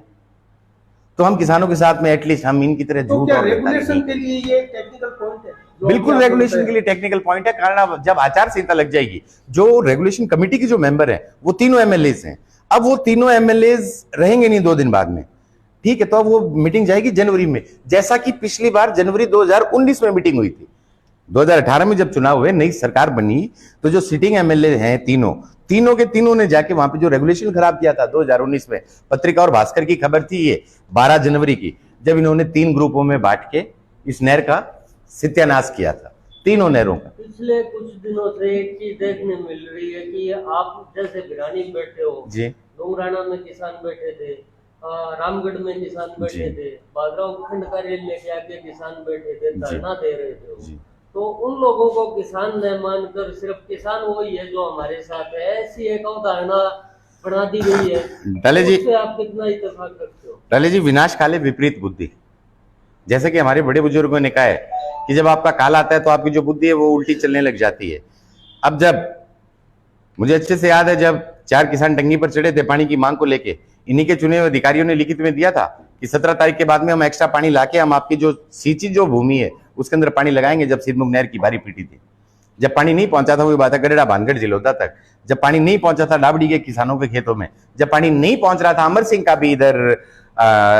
Speaker 1: तो हम किसानों के साथ में एटलीस्ट हम इनकी तरह
Speaker 6: तो
Speaker 1: झूठ
Speaker 6: क्या
Speaker 1: और
Speaker 6: रेगुलेशन के लिए ये टेक्निकल पॉइंट है?
Speaker 1: बिल्कुल रेगुलेशन के लिए टेक्निकल पॉइंट है। कारण अब जब आचार संहिता लग जाएगी, जो रेगुलेशन कमेटी के जो मेंबर हैं वो तीनों एमएलए हैं। अब वो तीनों एमएलए रहेंगे नहीं 2 दिन बाद में, ठीक है? तो अब वो मीटिंग जाएगी जनवरी में, जैसा कि पिछली बार जनवरी 2019 में मीटिंग हुई थी। 2018 में जब चुनाव हुए, नई सरकार बनी, तो जो सिटिंग एमएलए हैं तीनों के तीनों ने जाके वहां पे जो रेगुलेशन खराब किया था 2019 में, पत्रिका और भास्कर की खबर थी ये 12 जनवरी की, जब इन्होंने 3 ग्रुपों में बांट के इस नहर का सत्यानाश किया था, तीनों नहरों का।
Speaker 9: पिछले कुछ दिनों से एक चीज देखने मिल रही है कि आप जैसे भिरानी में बैठे हो
Speaker 1: जी,
Speaker 9: डोंगराना में किसान बैठे थे, रामगढ़ में किसान बैठे थे, बागराव उपखंड कार्यालय लेके आके किसान बैठे थे, धरना दे रहे थे। तो उन लोगों को किसान न मानकर सिर्फ किसान वही है जो हमारे साथ है, ऐसी एक अवधारणा बना दी गई है।
Speaker 1: डाले जी,
Speaker 9: उससे आप कितना इत्तेफाक रखते हो?
Speaker 1: डाले जी, विनाश काले विपरीत बुद्धि, जैसे कि हमारे बड़े बुजुर्गों ने कहा है कि जब आपका काल आता है तो आपकी जो बुद्धि है वो उल्टी चलने लग जाती है। अब जब मुझे अच्छे से याद है, जब 4 किसान टंगी पर चढ़े थे पानी की मांग को लेके, इन्हीं के चुने हुए अधिकारियों ने लिखित में दिया था कि 17 तारीख के बाद में हम एक्स्ट्रा पानी लाके हम आपकी जो सींची जो भूमि है उसके अंदर पानी लगाएंगे। जब सिद्धमुख नहर की बारी पीटी थी, जब पानी नहीं पहुंचा था, वो बात है गरेड़ा भानगढ़ जिलोदा तक, जब पानी नहीं पहुंचा था डाबड़ी के किसानों के खेतों में, जब पानी नहीं पहुंच रहा था अमर सिंह का भी इधर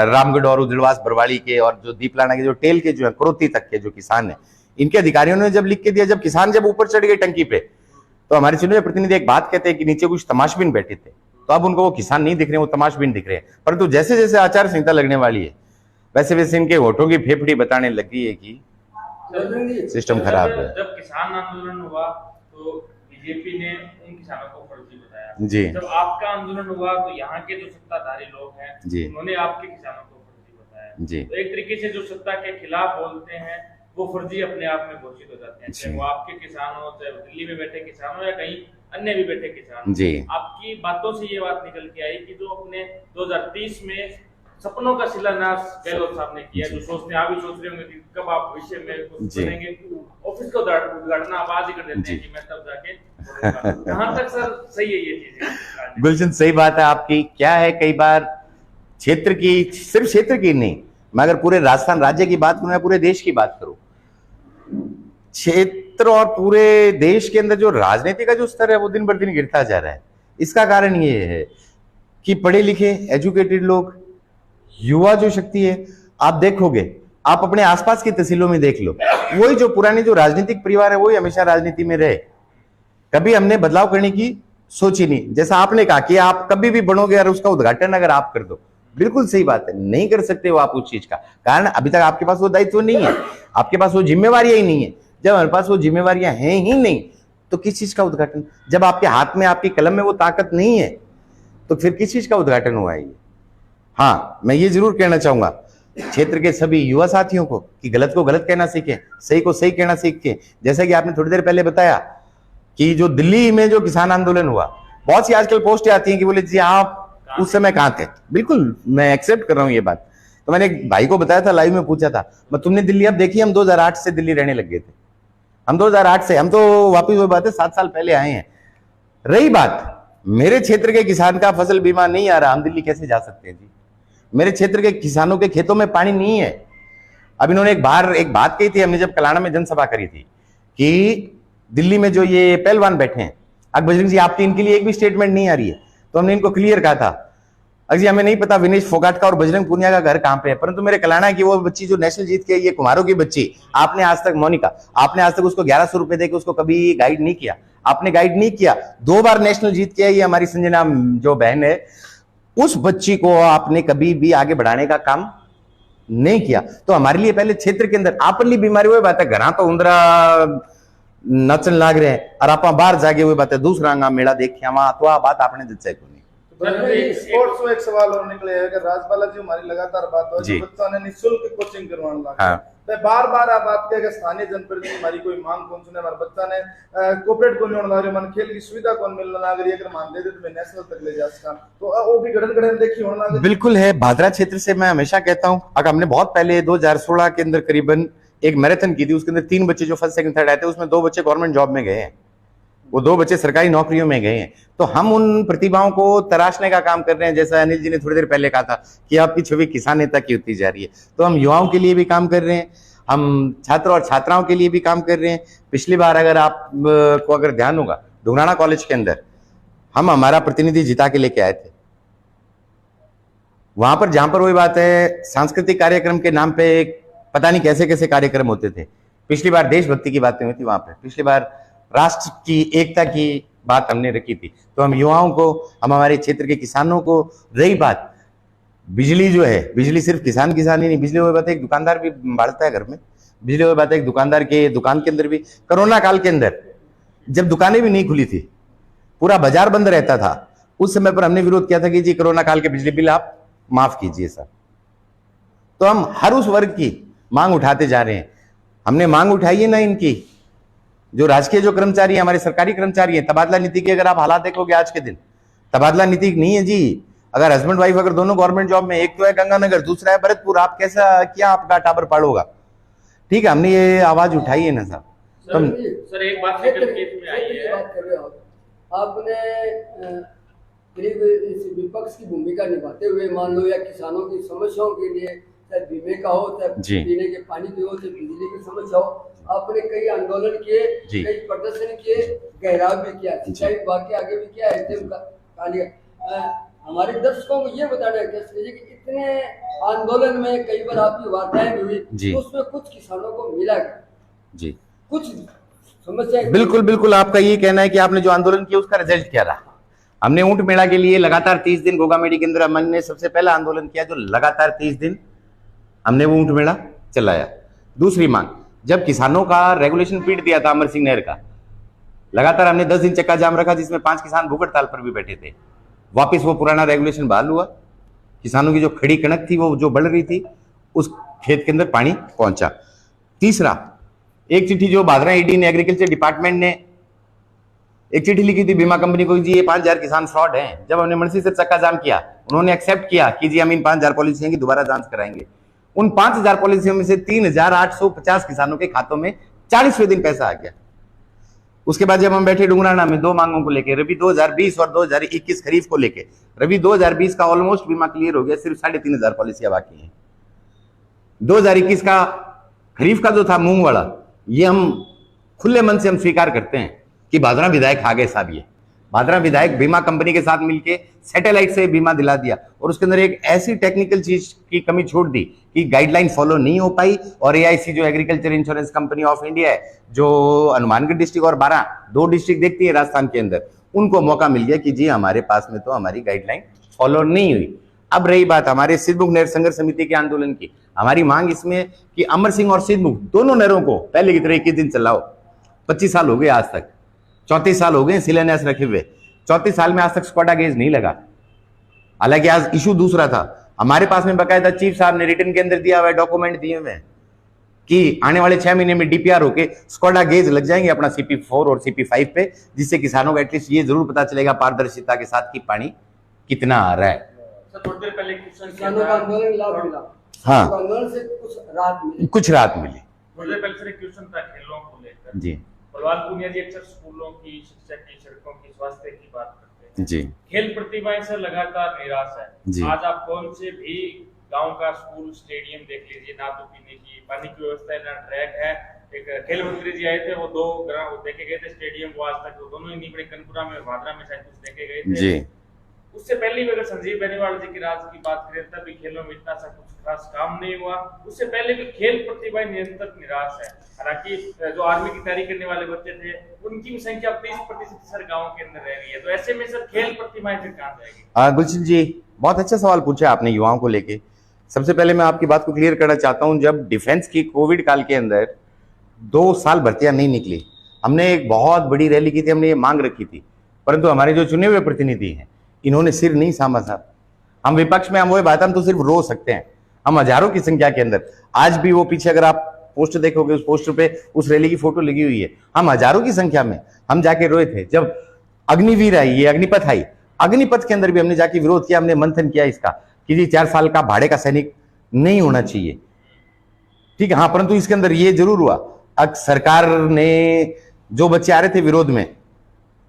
Speaker 1: रामगढ़ और उजड़वास बरवाड़ी के और जो दीपलाना के जो टेल के जो है करोती तक के जो किसान है, इनके अधिकारियों ने जब लिख के दिया, जब किसान जब ऊपर चढ़ गए टंकी पे, तो हमारे चुने हुए प्रतिनिधि एक बात कहते हैं कि नीचे कुछ तमाशबीन बैठे थे, तो अब उनको वो किसान नहीं दिख रहे, वो तमाशबीन दिख रहे हैं। परंतु जैसे जैसे आचार संहिता लगने वाली है वैसे वैसे इनके होठों की फेफड़ी बताने लगी है कि सिस्टम खराब है।
Speaker 3: जब किसान आंदोलन हुआ तो बीजेपी ने उन किसानों को फर्जी बताया
Speaker 1: जी,
Speaker 3: जब आपका आंदोलन हुआ तो यहाँ के जो सत्ताधारी लोग हैं
Speaker 1: जी,
Speaker 3: उन्होंने आपके किसानों को फर्जी बताया
Speaker 1: जी।
Speaker 3: तो एक तरीके से जो सत्ता के खिलाफ बोलते हैं वो फर्जी अपने आप में घोषित हो जाते हैं, चाहे वो आपके किसान हो, चाहे दिल्ली में बैठे किसान हो या कहीं अन्य भी बैठे किसान
Speaker 1: जी।
Speaker 3: आपकी बातों से ये बात निकल के आई कि जो अपने 2030 में सपनों का शिलान्यास गहलोत साहब ने किया, जो सोचते हैं, आप भी सोच रहे होंगे कि कब आप भविष्य में कुछ करेंगे, ऑफिस का उद्घाटन आप आज ही कर देते हैं कि मैं तब जाके बोलूंगा। कहां तक सर सही है ये चीजें?
Speaker 1: गुलशन, सही बात है आपकी। क्या है, कई बार क्षेत्र की, सिर्फ क्षेत्र की नहीं, मैं अगर पूरे राजस्थान राज्य की बात करूं या पूरे देश की बात करूं, क्षेत्र और पूरे देश के अंदर जो राजनीति का जो स्तर है वो दिन बर दिन गिरता जा रहा है। इसका कारण ये है कि पढ़े लिखे एजुकेटेड लोग, युवा जो शक्ति है, आप देखोगे, आप अपने आसपास की तहसीलों में देख लो, वही जो पुराने जो राजनीतिक परिवार है वही हमेशा राजनीति में रहे। कभी हमने बदलाव करने की सोची नहीं। जैसा आपने कहा कि आप कभी भी बनोगे और उसका उद्घाटन अगर आप कर दो, बिल्कुल सही बात है, नहीं कर सकते हो आप उस चीज का, कारण अभी तक आपके पास वो दायित्व नहीं है, आपके पास वो जिम्मेवारियां ही नहीं है। जब हमारे पास वो जिम्मेवारियां हैं ही नहीं तो किस चीज का उद्घाटन? जब आपके हाथ में, आपकी कलम में वो ताकत नहीं है तो फिर किस चीज का उद्घाटन हुआ है? हाँ, मैं ये जरूर कहना चाहूंगा क्षेत्र के सभी युवा साथियों को कि गलत को गलत कहना सीखें, सही को सही कहना सीखें। जैसा कि आपने थोड़ी देर पहले बताया कि जो दिल्ली में जो किसान आंदोलन हुआ, बहुत सी आजकल पोस्ट आती हैं कि बोले जी आप उस समय कहां थे। बिल्कुल मैं एक्सेप्ट कर रहा हूं ये बात। तो मैंने एक भाई को बताया था, लाइव में पूछा था, मैं तुमने दिल्ली अब देखी? हम 2008 से दिल्ली रहने लग गए थे, हम 2008 से, हम तो वापिस वो बात है 7 साल पहले आए हैं। रही बात मेरे क्षेत्र के किसान का फसल बीमा नहीं आ रहा, हम दिल्ली कैसे जा सकते हैं जी? मेरे क्षेत्र के किसानों के खेतों में पानी नहीं है। अब इन्होंने एक बात कही थी, हमने जब कलाना में जनसभा करी थी, कि दिल्ली में जो ये पहलवान बैठे हैं, अब बजरंग जी आपकी इनके लिए एक भी स्टेटमेंट नहीं आ रही है, तो हमने इनको क्लियर कहा था अजी हमें नहीं पता विनेश फोगाट का और बजरंग पूनिया का घर कहां पे है, परंतु मेरे कलाना की वो बच्ची जो नेशनल जीत के, ये कुमारों की बच्ची, आपने आज तक, मोनिका, आपने आज तक उसको 1100 रुपए देके उसको कभी गाइड नहीं किया, आपने गाइड नहीं किया। 2 बार नेशनल जीत के, ये हमारी संजना जो बहन है, उस बच्ची को आपने कभी भी आगे बढ़ाने का काम नहीं किया। तो हमारे लिए पहले क्षेत्र के अंदर आपली बीमारी हुई बात है, घर तो उंदरा नचन लाग रहे हैं और आप बाहर जागे हुए बात है, दूसरा मेला देखे वहां, तो आ बात आपने दिखाई को नहीं।
Speaker 8: स्पोर्ट्स में एक सवाल और निकले है कि राजबाला जी हमारी लगातार बात हो रही है, बच्चों ने निःशुल्क कोचिंग करवाने लगा।
Speaker 1: हाँ।
Speaker 8: तो बार-बार आप बात किया कि स्थानीय जनप्रतिनिधि हमारी कोई मांग कौन सुने, हमारे बच्चा ने कोऑपरेट कौन होने लग रही, मन खेल की सुविधा कौन मिलने लग रही है, अगर मान दे दे तो मैं नेशनल तक ले जा सकता, तो वो भी गड़न देखी होने लग रही।
Speaker 1: बिल्कुल है, भादरा क्षेत्र से मैं हमेशा कहता हूं, अगर हमने बहुत पहले 2016 के अंदर करीबन एक मैराथन की थी, उसके अंदर 3 बच्चे जो फर्स्ट सेकंड थर्ड आए थे, उसमें 2 बच्चे गवर्नमेंट जॉब में गए हैं, वो 2 बच्चे सरकारी नौकरियों में गए हैं। तो हम उन प्रतिभाओं को तराशने का काम कर रहे हैं, जैसा अनिल जी ने थोड़ी देर पहले कहा था कि आपकी छवि किसान नेता की होती जा रही है, तो हम युवाओं के लिए भी काम कर रहे हैं, हम छात्र और छात्राओं के लिए भी काम कर रहे हैं। पिछली बार अगर आप को अगर ध्यान होगा, डुंगराना कॉलेज के अंदर हम हमारा प्रतिनिधि जिता के लेके आए थे, वहां पर, जहां पर वही बात है, सांस्कृतिक कार्यक्रम के नाम पे पता नहीं कैसे कैसे कार्यक्रम होते थे। पिछली बार देशभक्ति की बातें हुई थी वहां पे, पिछली बार राष्ट्र की एकता की बात हमने रखी थी। तो हम युवाओं को, हम हमारे क्षेत्र के किसानों को, रही बात बिजली जो है, बिजली सिर्फ किसान ही नहीं, बिजली वो बात है एक दुकानदार भी बांटता है घर में, बिजली वो बात है एक दुकानदार के दुकान के अंदर भी। कोरोना काल के अंदर जब दुकानें भी नहीं खुली थी, पूरा बाजार बंद रहता था, उस समय पर हमने विरोध किया था कि जी कोरोना काल के बिजली बिल आप माफ कीजिए सर। तो हम हर उस वर्ग की मांग उठाते जा रहे हैं। हमने मांग उठाई है ना इनकी, जो राजकीय जो कर्मचारी है, हमारे सरकारी कर्मचारी है, तबादला नीति के अगर आप हालात देखोगे आज के दिन, तबादला नीति नहीं है जी। अगर हस्बैंड वाइफ अगर दोनों गवर्नमेंट जॉब में, एक तो है गंगानगर, दूसरा है भरतपुर, आप कैसा, क्या आपका टावर पाड़ोगा? ठीक है, हमने ये आवाज उठाई है ना साहब।
Speaker 3: सर एक बात निकल के इसमें आई है,
Speaker 7: आपने करीब इस विपक्ष की भूमिका निभाते हुए, मान लो या किसानों की समस्याओं के लिए, चाहे बीमे का हो, चाहे पीने के पानी की हो, चाहे बिजली की समस्या हो, आपने कई आंदोलन किए, कई प्रदर्शन किए, गहराव भी किया, सिंचाई विभाग के आगे भी किया, हमारे दर्शकों को ये बताना चाहिए कि इतने आंदोलन में कई बार आपकी वार्ताएं भी हुई, तो उसमें कुछ किसानों को मिला जी, कुछ समस्या।
Speaker 1: बिल्कुल बिल्कुल, आपका ये कहना है कि आपने जो आंदोलन किया उसका रिजल्ट क्या रहा? हमने ऊंट मेला के लिए लगातार 30 दिन गोगामेडी के अंदर हमने सबसे पहला आंदोलन किया, जो लगातार 30 दिन हमने वो ऊंट मेला चलाया। दूसरी मांग, जब किसानों का रेगुलेशन पीट दिया था अमर सिंह नहर का, लगातार हमने 10 दिन चक्का जाम रखा, जिसमें 5 किसान भूख हड़ताल पर भी बैठे थे। वापस वो पुराना रेगुलेशन बहाल हुआ, किसानों की जो खड़ी कणक थी वो जो बढ़ रही थी, उस खेत के अंदर पानी पहुंचा। तीसरा, एक चिट्ठी जो भादरा ईडी ने, एग्रीकल्चर डिपार्टमेंट ने एक चिट्ठी लिखी थी बीमा कंपनी को, जी ये 5000 किसान फ्रॉड हैं। जब हमने मुंशी से चक्का जाम किया, उन्होंने एक्सेप्ट किया कि जी हम इन 5000 पॉलिसियों की दोबारा जांच कराएंगे। उन 5000 पॉलिसियों में से 3850 किसानों के खातों में 40वें दिन पैसा आ गया। उसके बाद जब हम बैठे डुंगराना में 2 मांगों को लेकर, रबी 2020 और 2021 खरीफ को लेकर, रबी 2020 का ऑलमोस्ट बीमा क्लियर हो गया, सिर्फ 3500 पॉलिसियां बाकी हैं। 2021 का खरीफ का जो था मूंग वाला, ये हम खुले मन से हम स्वीकार करते हैं कि भादरा विधायक आ गए साहब, ये भादरा विधायक बीमा कंपनी के साथ मिलके सैटेलाइट से बीमा दिला दिया, और उसके अंदर एक ऐसी टेक्निकल चीज की कमी छोड़ दी कि गाइडलाइन फॉलो नहीं हो पाई, और AIC जो agriculture insurance company of India है, जो हनुमानगढ़ डिस्ट्रिक्ट और 2 डिस्ट्रिक्ट देखती है राजस्थान के अंदर, उनको मौका मिल गया कि जी हमारे पास में तो हमारी गाइडलाइन फॉलो नहीं हुई। अब रही बात हमारे सिद्धमुख नहर संघर्ष समिति के आंदोलन की, हमारी मांग इसमें कि अमर सिंह और सिद्धमुख दोनों नहरों को पहले की तरह 21 दिन चलाओ। 25 साल हो गए आज तक, 34 साल हो गए शिलान्यास रखे हुए, 34 साल में आज तक स्क्वाडा गेज नहीं लगा। हालांकि आज इशू दूसरा था, हमारे पास में बकायदा चीफ साहब ने रिटर्न के अंदर दिया हुआ डॉक्यूमेंट दिए हुए कि आने वाले 6 महीने में DPR होके स्क्वाडा गेज लग जाएंगे अपना CP4 और CP5 पे, जिससे किसानों को एटलीस्ट ये जरूर पता चलेगा पारदर्शिता के साथ कि पानी कितना आ रहा है।
Speaker 3: सर थोड़ी देर पहले क्वेश्चन
Speaker 7: किसानों का आंदोलन लाभ मिला,
Speaker 1: हाँ,
Speaker 7: आंदोलन से कुछ राहत मिली,
Speaker 1: कुछ राहत मिली।
Speaker 3: थोड़ी देर पहले सर क्वेश्चन था खेलों को लेकर
Speaker 1: जी,
Speaker 3: बलवान पूनिया जी अक्सर स्कूलों की शिक्षा की, सड़कों की, स्वास्थ्य की बात करते हैं
Speaker 1: जी।
Speaker 3: खेल प्रतिभाएं सर लगातार निराश है
Speaker 1: जी।
Speaker 3: आज आप कौन से भी गांव का स्कूल स्टेडियम देख लीजिए, ना तो पीने की पानी की व्यवस्था है, ना ट्रैक है। एक खेल मंत्री जी आए थे, वो 2 ग्राउंड देखे गए थे स्टेडियम, वो आज तक दोनों ही नहीं पड़े, कनपुरा में, भादरा में शायद कुछ देखे गए थे।
Speaker 1: जी।
Speaker 3: उससे पहले भी अगर संजीव बेनीवाल जी के राज की बात करें तब भी खेलों में इतना सा कुछ खास काम नहीं हुआ। उससे पहले भी खेल प्रतिभाएं निरंतर निराश है। हालांकि जो आर्मी की तैयारी करने वाले बच्चे थे उनकी भी संख्या 30% सर गाँव के अंदर रह गई है। तो ऐसे में सर खेल प्रतिभाएं फिर कहाँ जाएगी?
Speaker 1: गुलशन जी बहुत अच्छा सवाल पूछा आपने युवाओं को लेके। सबसे पहले मैं आपकी बात को क्लियर करना चाहता हूं, जब डिफेंस की कोविड काल के अंदर 2 साल भर्तियां नहीं निकली, हमने एक बहुत बड़ी रैली की थी, हमने ये मांग रखी थी, परंतु हमारे जो चुने हुए प्रतिनिधि हैं इन्होंने सिर नहीं सामा साहब। हम विपक्ष में हम वो बात हम तो सिर्फ रो सकते हैं। हम हजारों की संख्या के अंदर, आज भी वो पीछे अगर आप पोस्टर देखोगे उस पोस्टर पे उस रैली की फोटो लगी हुई है, हम हजारों की संख्या में हम जाके रोए थे। जब अग्निवीर आई, ये अग्निपथ आई, अग्निपथ के अंदर भी हमने जाके विरोध किया, हमने मंथन किया इसका कि जी 4 साल का भाड़े का सैनिक नहीं होना चाहिए, ठीक है। हाँ, परंतु इसके अंदर ये जरूर हुआ, अब सरकार ने जो बच्चे आ रहे थे विरोध में,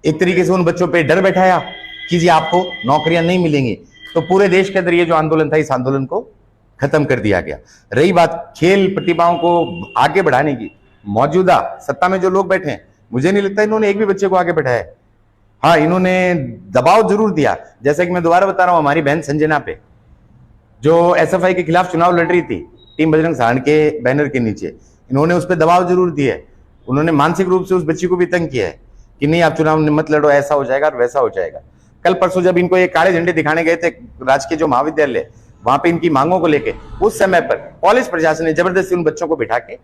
Speaker 1: एक तरीके से उन बच्चों पे डर बैठाया कि जी आपको नौकरियां नहीं मिलेंगी, तो पूरे देश के अंदर ये जो आंदोलन था इस आंदोलन को खत्म कर दिया गया। रही बात खेल प्रतिभाओं को आगे बढ़ाने की, मौजूदा सत्ता में जो लोग बैठे हैं, मुझे नहीं लगता इन्होंने एक भी बच्चे को आगे बढ़ाया। हाँ, इन्होंने दबाव जरूर दिया, जैसे कि मैं दोबारा बता रहा हूं, हमारी बहन संजना पे जो एसएफआई के खिलाफ चुनाव लड़ रही थी टीम बजरंग सहारण के बैनर के नीचे, इन्होंने उस पर दबाव जरूर दिया है। उन्होंने मानसिक रूप से उस बच्ची को भी तंग किया है कि नहीं आप चुनाव मत लड़ो, ऐसा हो जाएगा और वैसा हो जाएगा। कल परसों जब इनको ये काले झंडे दिखाने गए थे राजकीय जो महाविद्यालय, वहां पे इनकी मांगों को लेके उस समय पर कॉलेज प्रशासन ने जबरदस्ती उन बच्चों को बिठा के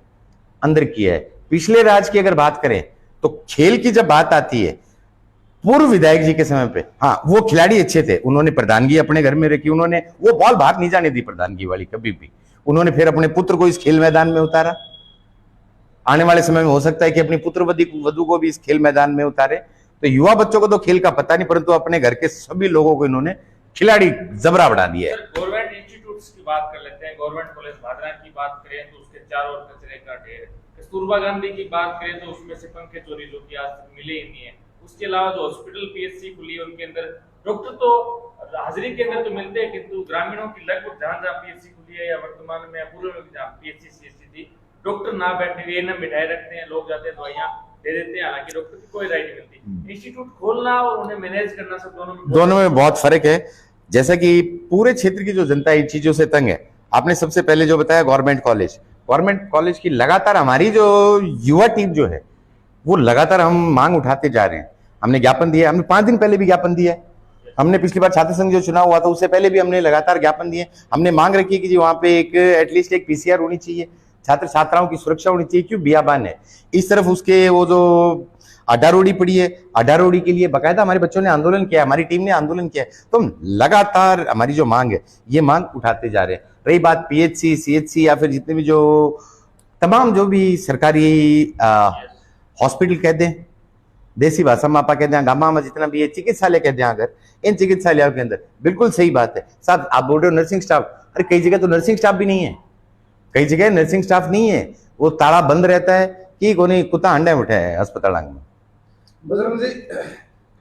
Speaker 1: अंदर किया है। पिछले राज की अगर बात करें तो खेल की जब बात आती है, पूर्व विधायक जी के समय पे, हाँ वो खिलाड़ी अच्छे थे, उन्होंने प्रधानगी अपने घर में रखी, उन्होंने वो बॉल बाहर नहीं जाने दी प्रधानगी वाली कभी भी। उन्होंने फिर अपने पुत्र को इस खेल मैदान में उतारा। आने वाले समय में हो सकता है कि अपनी पुत्र वधू को भी इस खेल मैदान में उतारे। तो युवा बच्चों को तो खेल का पता नहीं, परंतु अपने घर के सभी लोगों को इन्होंने खिलाड़ी जबरा बढ़ा दिया है।
Speaker 3: गवर्नमेंट इंस्टीट्यूट्स की बात कर लेते हैं। गवर्नमेंट कॉलेज भादरा की बात करें तो उसके चारों ओर कचरे का ढेर। कस्तूरबा गांधी की बात करें तो उसमें से पंखे चोरी जो कि आज तक मिले ही नहीं है। उसके अलावा जो हॉस्पिटल पीएचसी खुली है उनके अंदर डॉक्टर तो हाजिरी के अंदर तो मिलते हैं, किंतु ग्रामीणों की लगभग जहां पीएचसी खुली है या वर्तमान में पूर्व में जहां पीएचसी सीएचसी थी, डॉक्टर ना बैठे एएनएम बिठाए रखते हैं, लोग जाते हैं दवाइयां दे देते हैं, हालांकि डॉक्टर की कोई राय नहीं मिलती। इंस्टीट्यूट खोलना और उन्हें मैनेज करना सब दोनों में बहुत
Speaker 1: फर्क है। जैसा कि पूरे क्षेत्र की जो जनता इन चीजों से तंग है, आपने सबसे पहले जो बताया गवर्नमेंट कॉलेज की लगातार हमारी जो युवा टीम जो है वो लगातार हम मांग उठाते जा रहे हैं। हमने ज्ञापन दिया, हमने 5 दिन पहले भी ज्ञापन दिया है। हमने पिछली बार छात्र संघ जो चुनाव हुआ था उससे पहले भी हमने लगातार ज्ञापन दिए। हमने मांग रखी है कि जी वहां पे एक एटलीस्ट एक पीसीआर होनी चाहिए, छात्र छात्राओं की सुरक्षा होनी चाहिए। क्यों बियाबान है इस तरफ, उसके वो जो अड्डारोड़ी पड़ी है, अड्डारोड़ी के लिए बकायदा हमारे बच्चों ने आंदोलन किया, हमारी टीम ने आंदोलन किया। तो हम लगातार हमारी जो मांग है ये मांग उठाते जा रहे हैं। रही बात पीएचसी सीएचसी या फिर जितने भी जो तमाम जो भी सरकारी हॉस्पिटल कह दें, देसी भाषा में आप कहते हैं गामा में जितना भी ये चिकित्सालय कहते हैं, अगर इन चिकित्सालयों के अंदर बिल्कुल सही बात है साहब, आप बोल रहे हो नर्सिंग स्टाफ, अरे कई जगह तो नर्सिंग स्टाफ भी नहीं है, कई जगह नर्सिंग स्टाफ नहीं है, वो ताला बंद रहता है कि कोई कुत्ता अंडा उठा है अस्पताल में।
Speaker 8: बजरंग जी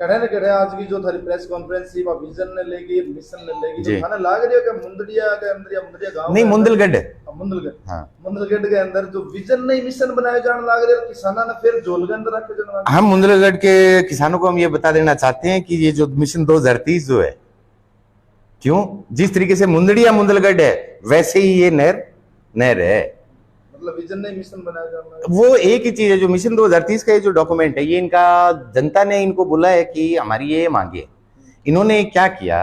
Speaker 8: कहे न करे आज की जो थारी प्रेस कॉन्फ्रेंस थी, विजन ने लेगी मिशन ने लेगी, जो खाना लाग रही है कि मुंदड़िया के अंदर या मुंदड़िया गांव
Speaker 1: नहीं मुंदलगढ़
Speaker 8: हाँ मुंदलगढ़ के अंदर जो विजन नहीं मिशन बनाया जाने लाग रहे, किसाना ने फिर झोल के अंदर रखे जाने।
Speaker 1: हम मुंदलगढ़ के किसानों को हम ये बता देना चाहते हैं कि ये जो मिशन 2030 जो है, क्यों जिस तरीके से मुंदड़िया मुंदलगढ़ है वैसे ही ये नहर है,
Speaker 8: मतलब विजन नहीं मिशन बनाया जाना।
Speaker 1: वो एक ही चीज है जो मिशन 2030 का ये जो डॉक्यूमेंट है, ये इनका जनता ने इनको बोला है कि हमारी ये मांगे। इन्होंने क्या किया,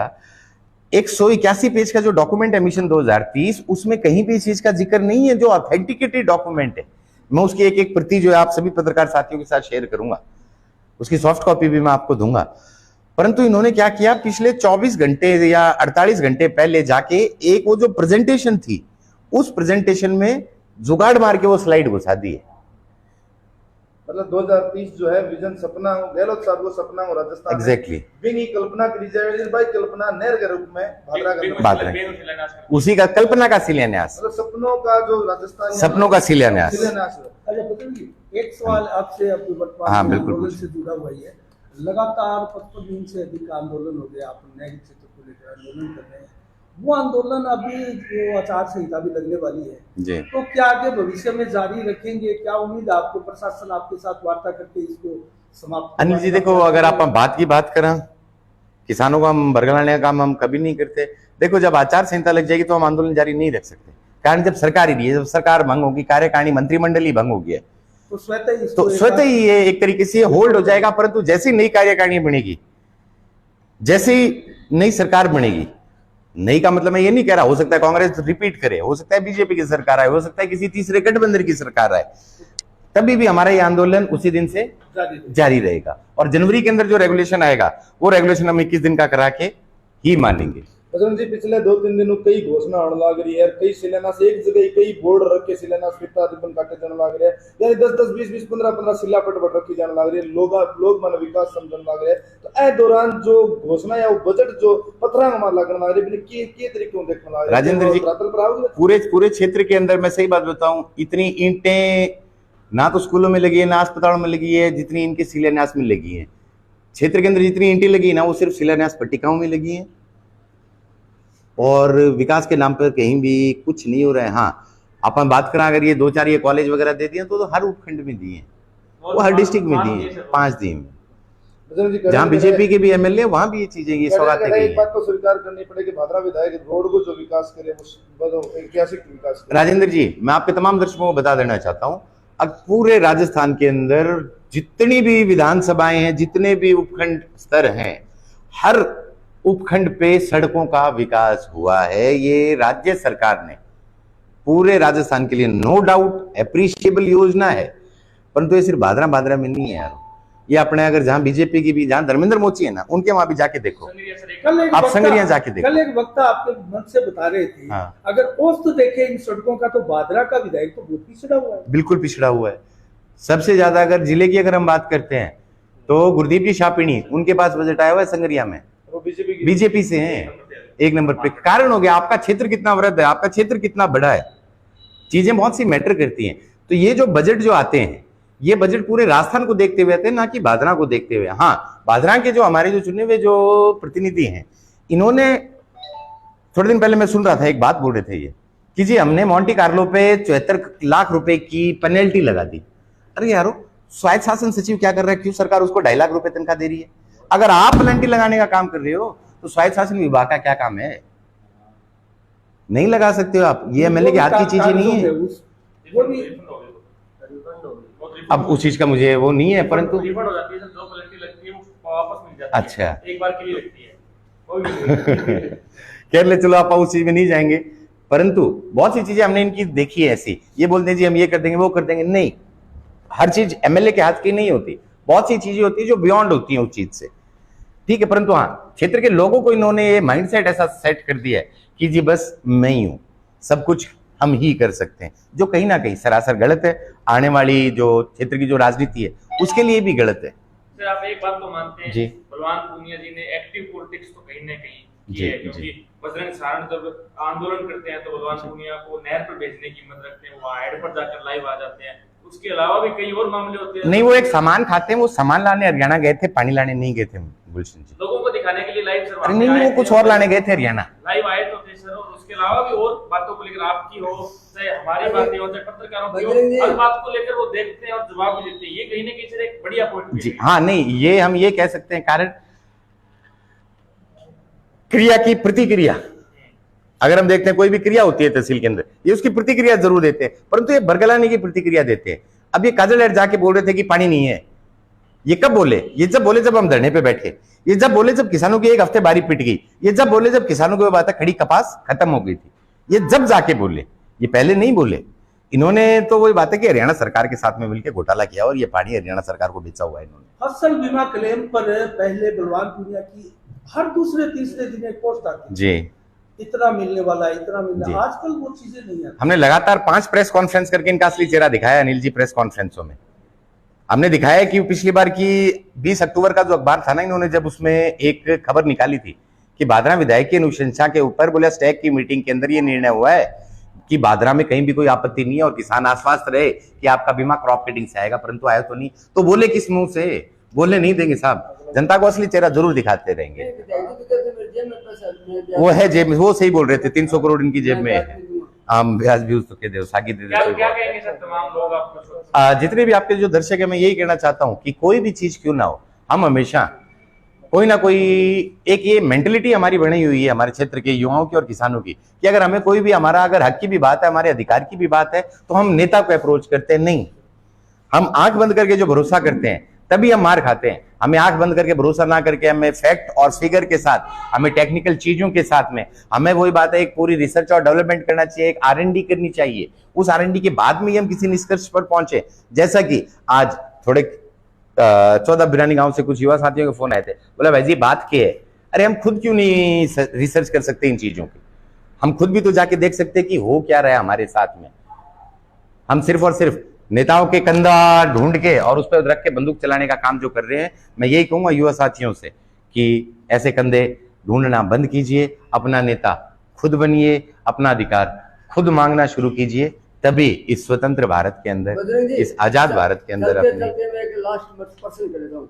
Speaker 1: 181 पेज का जो डॉक्यूमेंट है मिशन 2030, उसमें कहीं भी इस चीज का जिक्र नहीं है जो ऑथेंटिकेटेड डॉक्यूमेंट है। मैं उसकी एक प्रति जो है आप सभी पत्रकार साथियों के साथ शेयर करूंगा, उसकी सॉफ्ट कॉपी भी मैं आपको दूंगा। परंतु इन्होंने क्या किया, पिछले 24 घंटे या 48 घंटे पहले जाके एक वो जो प्रेजेंटेशन थी, उस प्रेजेंटेशन में जुगाड़ मार के वो स्लाइड घुसा दी है।
Speaker 8: मतलब 2030 जो है विजन सपना हो, गहलोत साहब को सपना हो राजस्थान
Speaker 1: एग्जैक्टली
Speaker 8: बिंगी कल्पना करी जाए भाई, कल्पना नहर के रूप में भादरा
Speaker 1: उसी का कल्पना का शिलान्यास,
Speaker 8: मतलब सपनों का जो राजस्थान
Speaker 1: सपनों का शिलान्यास।
Speaker 6: अच्छा पटेल जी, एक सवाल आपसे अपने वर्तमान आंदोलन से जुड़ा हुआ है। लगातार 55 दिन से अधिक आंदोलन हो गया, आप न्याय क्षेत्र को लेकर आंदोलन कर रहे हैं, वो आंदोलन अभी जो आचार संहिता भी लगने वाली है
Speaker 1: जी,
Speaker 6: तो क्या आगे भविष्य में जारी रखेंगे? क्या उम्मीद आपको प्रशासन आपके साथ वार्ता करके इसको समाप्त?
Speaker 1: अनिल जी देखो, अगर आप बात की बात करें किसानों को हम बरगलाने का काम हम कभी नहीं करते। देखो, जब आचार संहिता लग जाएगी तो हम आंदोलन जारी नहीं रख सकते, कारण जब सरकार ही नहीं है, जब सरकार भंग होगी, कार्यकारिणी मंत्रिमंडल ही भंग होगी है,
Speaker 6: तो
Speaker 1: स्वतः ही ये एक तरीके से होल्ड हो जाएगा। परंतु जैसे ही नई कार्यकारिणी बनेगी, जैसे ही नई सरकार बनेगी, नई का मतलब मैं ये नहीं कह रहा, हो सकता है कांग्रेस रिपीट करे, हो सकता है बीजेपी की सरकार आए, हो सकता है किसी तीसरे गठबंधन की सरकार आए, तभी भी हमारा ये आंदोलन उसी दिन से जारी रहेगा। और जनवरी के अंदर जो रेगुलेशन आएगा वो रेगुलेशन हम 21 दिन का करा के ही मानेंगे।
Speaker 8: बजरंग जी, पिछले 2-3 दिनों कई घोषणा होने लग रही है, कई शिलान्यास एक जगह कई बोर्ड रख के शिलान्यास फिरता रिबन काटे जाने लग रहे हैं, यानी 10-10, 20-20, 15-15 शिला पट रखी जाने लग रही है, लोग मन विकास समझने लग रहे हैं। तो ए दौरान जो घोषणा या वो बजट जो पत्रांग मार लगने लग रहे हैं, के तरीके देखने लग रहे हैं
Speaker 1: राजेंद्र जी, पूरे क्षेत्र के अंदर मैं सही बात बताऊं, इतनी ईंटें ना तो स्कूलों में लगी है, ना अस्पतालों में लगी है, जितनी इनके शिलान्यास में लगी है। क्षेत्र के अंदर जितनी ईंटें लगी ना, वो सिर्फ शिलान्यास पट्टिकाओं में लगी है, और विकास के नाम पर कहीं भी कुछ नहीं हो रहा है। हाँ, अपन बात करें अगर ये 2-4 ये कॉलेज वगैरह दे दिए तो हर उपखंड में दिए, वो हर डिस्ट्रिक्ट में दिए, 5 दिए। जहाँ बीजेपी के भी एमएलए वहां भी ये चीजें, ये सौगातें गई।
Speaker 8: एक बात तो स्वीकार करनी पड़ेगी, भादरा विधायक रोड को जो विकास करे वो ऐतिहासिक विकास करे।
Speaker 1: राजेंद्र जी, मैं आपके तमाम दर्शकों को बता देना चाहता हूँ, अब पूरे राजस्थान के अंदर जितनी भी विधानसभाएं हैं, जितने भी उपखंड स्तर हैं, हर उपखंड पे सड़कों का विकास हुआ है। ये राज्य सरकार ने पूरे राजस्थान के लिए नो डाउट एप्रिशिएबल योजना है, परंतु ये सिर्फ भादरा में नहीं है यार, ये अपने अगर जहां बीजेपी की भी, जहां धर्मेंद्र मोची है ना, उनके वहां भी जाके देखो, आप संगरिया जाके देखो।
Speaker 6: कल एक वक्ता आपके मन से बता रहे थे, हाँ। अगर औसत देखें इन सड़कों का तो भादरा का विधायक तो बहुत पिछड़ा हुआ है, बिल्कुल
Speaker 1: पिछड़ा हुआ है। सबसे ज्यादा अगर जिले की अगर हम बात करते हैं तो गुरदीप जी शापिणी, उनके पास बजट आया हुआ है संगरिया में, बीजेपी से हैं 1 नंबर पे। कारण हो गया आपका क्षेत्र कितना वृद्ध है, आपका क्षेत्र कितना बड़ा है, चीजें बहुत सी मैटर करती हैं। तो ये जो बजट जो आते हैं, ये बजट पूरे राजस्थान को देखते हुए आते हैं, ना कि भादरा को देखते हुए। हाँ, भादरा के जो हमारे जो चुने हुए जो प्रतिनिधि हैं, इन्होंने थोड़े दिन पहले मैं सुन रहा था, एक बात बोल रहे थे ये कि जी हमने मोंटी कार्लो पे 74 लाख रुपए की पेनल्टी लगा दी। अरे यारो, स्वायत्त शासन सचिव क्या कर रहा है, क्यों सरकार उसको 2.5 लाख रुपए तनख्वाह दे रही है? अगर आप पेनल्टी लगाने का काम कर रहे हो तो स्वायत्त शासन विभाग का क्या काम है? नहीं लगा सकते हो आप, ये एमएलए के हाथ की चीजें नहीं है। अब उस चीज का मुझे वो नहीं है, परंतु
Speaker 3: रिफंड हो जाती है, जो पेनल्टी लगती है वो वापस मिल जाती है।
Speaker 1: अच्छा,
Speaker 3: एक बार के लिए लगती है।
Speaker 1: कह ले, चलो आप उस चीज में नहीं जाएंगे, परंतु बहुत सी चीजें हमने इनकी देखी है ऐसी, ये बोलते हैं जी हम ये कर देंगे वो कर देंगे, नहीं, हर चीज एमएलए के हाथ की नहीं होती, बहुत सी चीजें होती है जो बियॉन्ड होती है उस चीज से, ठीक है। परंतु हाँ, क्षेत्र के लोगों को इन्होंने ये माइंडसेट ऐसा सेट कर दिया है कि जी बस मैं ही हूं, सब कुछ हम ही कर सकते हैं, जो कहीं ना कहीं सरासर गलत है। आने वाली जो क्षेत्र की जो राजनीति है उसके लिए भी गलत है।
Speaker 3: सर, आप एक बात तो मानते हैं
Speaker 1: जी,
Speaker 3: बलवान पूनिया जी ने एक्टिव पॉलिटिक्स तो कहीं ना कहीं की है, क्योंकि बजरंग सारण जब आंदोलन करते हैं तो बलवान पूनिया को नहर पर भेजने की हिम्मत रखते हैं, वो हेड पर जाकर लाइव आ जाते हैं। उसके अलावा भी कई और मामले होते हैं।
Speaker 1: नहीं, वो एक सामान खाते हैं, वो सामान लाने हरियाणा गए थे, पानी लाने नहीं गए थे गुलशन जी,
Speaker 3: लोगों को दिखाने के लिए लाइव। सर,
Speaker 1: अरे नहीं, वो कुछ और लाने गए थे हरियाणा,
Speaker 3: लाइव आए तो थे सर। और उसके अलावा भी और बातों को लेकर आपकी हो चाहे हमारी बातें हो चाहे पत्रकारों की हो, हर बात को लेकर वो देखते हैं और जवाब भी देते हैं। ये कहीं ना कहीं सर एक बढ़िया पॉइंट
Speaker 1: जी। हाँ, नहीं, ये हम ये कह सकते हैं, कारण क्रिया की प्रतिक्रिया, अगर हम देखते हैं कोई भी क्रिया होती है तहसील के अंदर, ये उसकी प्रतिक्रिया जरूर देते हैं, परंतु ये बरगलाने की प्रतिक्रिया देते हैं। अब ये काजल लहर जाके बोल रहे थे कि पानी नहीं है, ये कब बोले? ये जब बोले जब हम धरने पे बैठे, ये जब बोले जब किसानों की 1 हफ्ते बारी पिट गई, ये जब बोले जब किसानों की वो बात खड़ी कपास खत्म हो गई थी, ये जब जाके बोले, ये पहले नहीं बोले। इन्होंने तो वही बात है कि हरियाणा सरकार के साथ में मिलकर घोटाला किया और ये पानी हरियाणा सरकार को बेचा हुआ है इन्होंने।
Speaker 6: फसल बीमा क्लेम पर पहले बलवान पूनिया की हर दूसरे तीसरे दिन एक पोस्ट आती
Speaker 1: जी,
Speaker 6: इतना मिलने वाला है, इतना मिलने, आजकल वो चीजें नहीं आती।
Speaker 1: हमने लगातार 5 प्रेस कॉन्फ्रेंस करके इनका असली चेहरा दिखाया अनिल जी। प्रेस कॉन्फ्रेंसों में हमने दिखाया कि पिछली बार की 20 अक्टूबर का जो अखबार था ना, इन्होंने जब उसमें एक खबर निकाली थी कि भादरा विधायक की अनुशंसा के ऊपर बोला स्टैक की मीटिंग के अंदर ये निर्णय हुआ है कि भादरा में कहीं भी कोई आपत्ति नहीं है और किसान आश्वस्त रहे कि आपका बीमा क्रॉप कटिंग से आएगा, परंतु आया तो नहीं। तो बोले किस मुंह से? बोलने नहीं देंगे साहब, जनता को असली चेहरा जरूर दिखाते रहेंगे। वो है जेब में, वो सही बोल रहे थे, 300 करोड़ इनकी जेब में है। आम ब्याज भी उस के दे, सागी दे दे।
Speaker 3: क्या कहेंगे सर तमाम लोग आपको?
Speaker 1: जितने भी आपके जो दर्शक है, मैं यही कहना चाहता हूं कि कोई भी चीज क्यों ना हो, हम हमेशा कोई ना कोई एक ये मेंटलिटी हमारी बनी हुई है हमारे क्षेत्र के युवाओं की और किसानों की कि अगर हमें कोई भी हमारा अगर हक की भी बात है, हमारे अधिकार की भी बात है, तो हम नेता को अप्रोच करते हैं। नहीं, हम आंख बंद करके जो भरोसा करते हैं तभी हम मार खाते हैं। हमें आंख बंद करके भरोसा ना करके हमें फैक्ट और फिगर के साथ, हमें टेक्निकल चीजों के साथ में, हमें वही बात है एक पूरी रिसर्च और डेवलपमेंट करना चाहिए, एक R&D करनी चाहिए। उस R&D के बाद में ही हम किसी निष्कर्ष पर पहुंचे। जैसा कि आज थोड़े 14 बिरानी गांव से कुछ युवा साथियों के फोन आए थे, बोला भाई जी बात क्या है। अरे हम खुद क्यों नहीं रिसर्च कर सकते इन चीजों की? हम खुद भी तो जाके देख सकते हैं कि हो क्या रहा है हमारे साथ में। हम सिर्फ और सिर्फ नेताओं के कंधा ढूंढ के और उस पर रख के बंदूक चलाने का काम जो कर रहे हैं, मैं यही कहूंगा युवा साथियों से कि ऐसे कंधे ढूंढना बंद कीजिए, अपना नेता खुद बनिए, अपना अधिकार खुद मांगना शुरू कीजिए, तभी इस स्वतंत्र भारत के अंदर, इस आजाद भारत के अंदर
Speaker 7: मैं एक लास्ट प्रश्न कर रहा हूँ।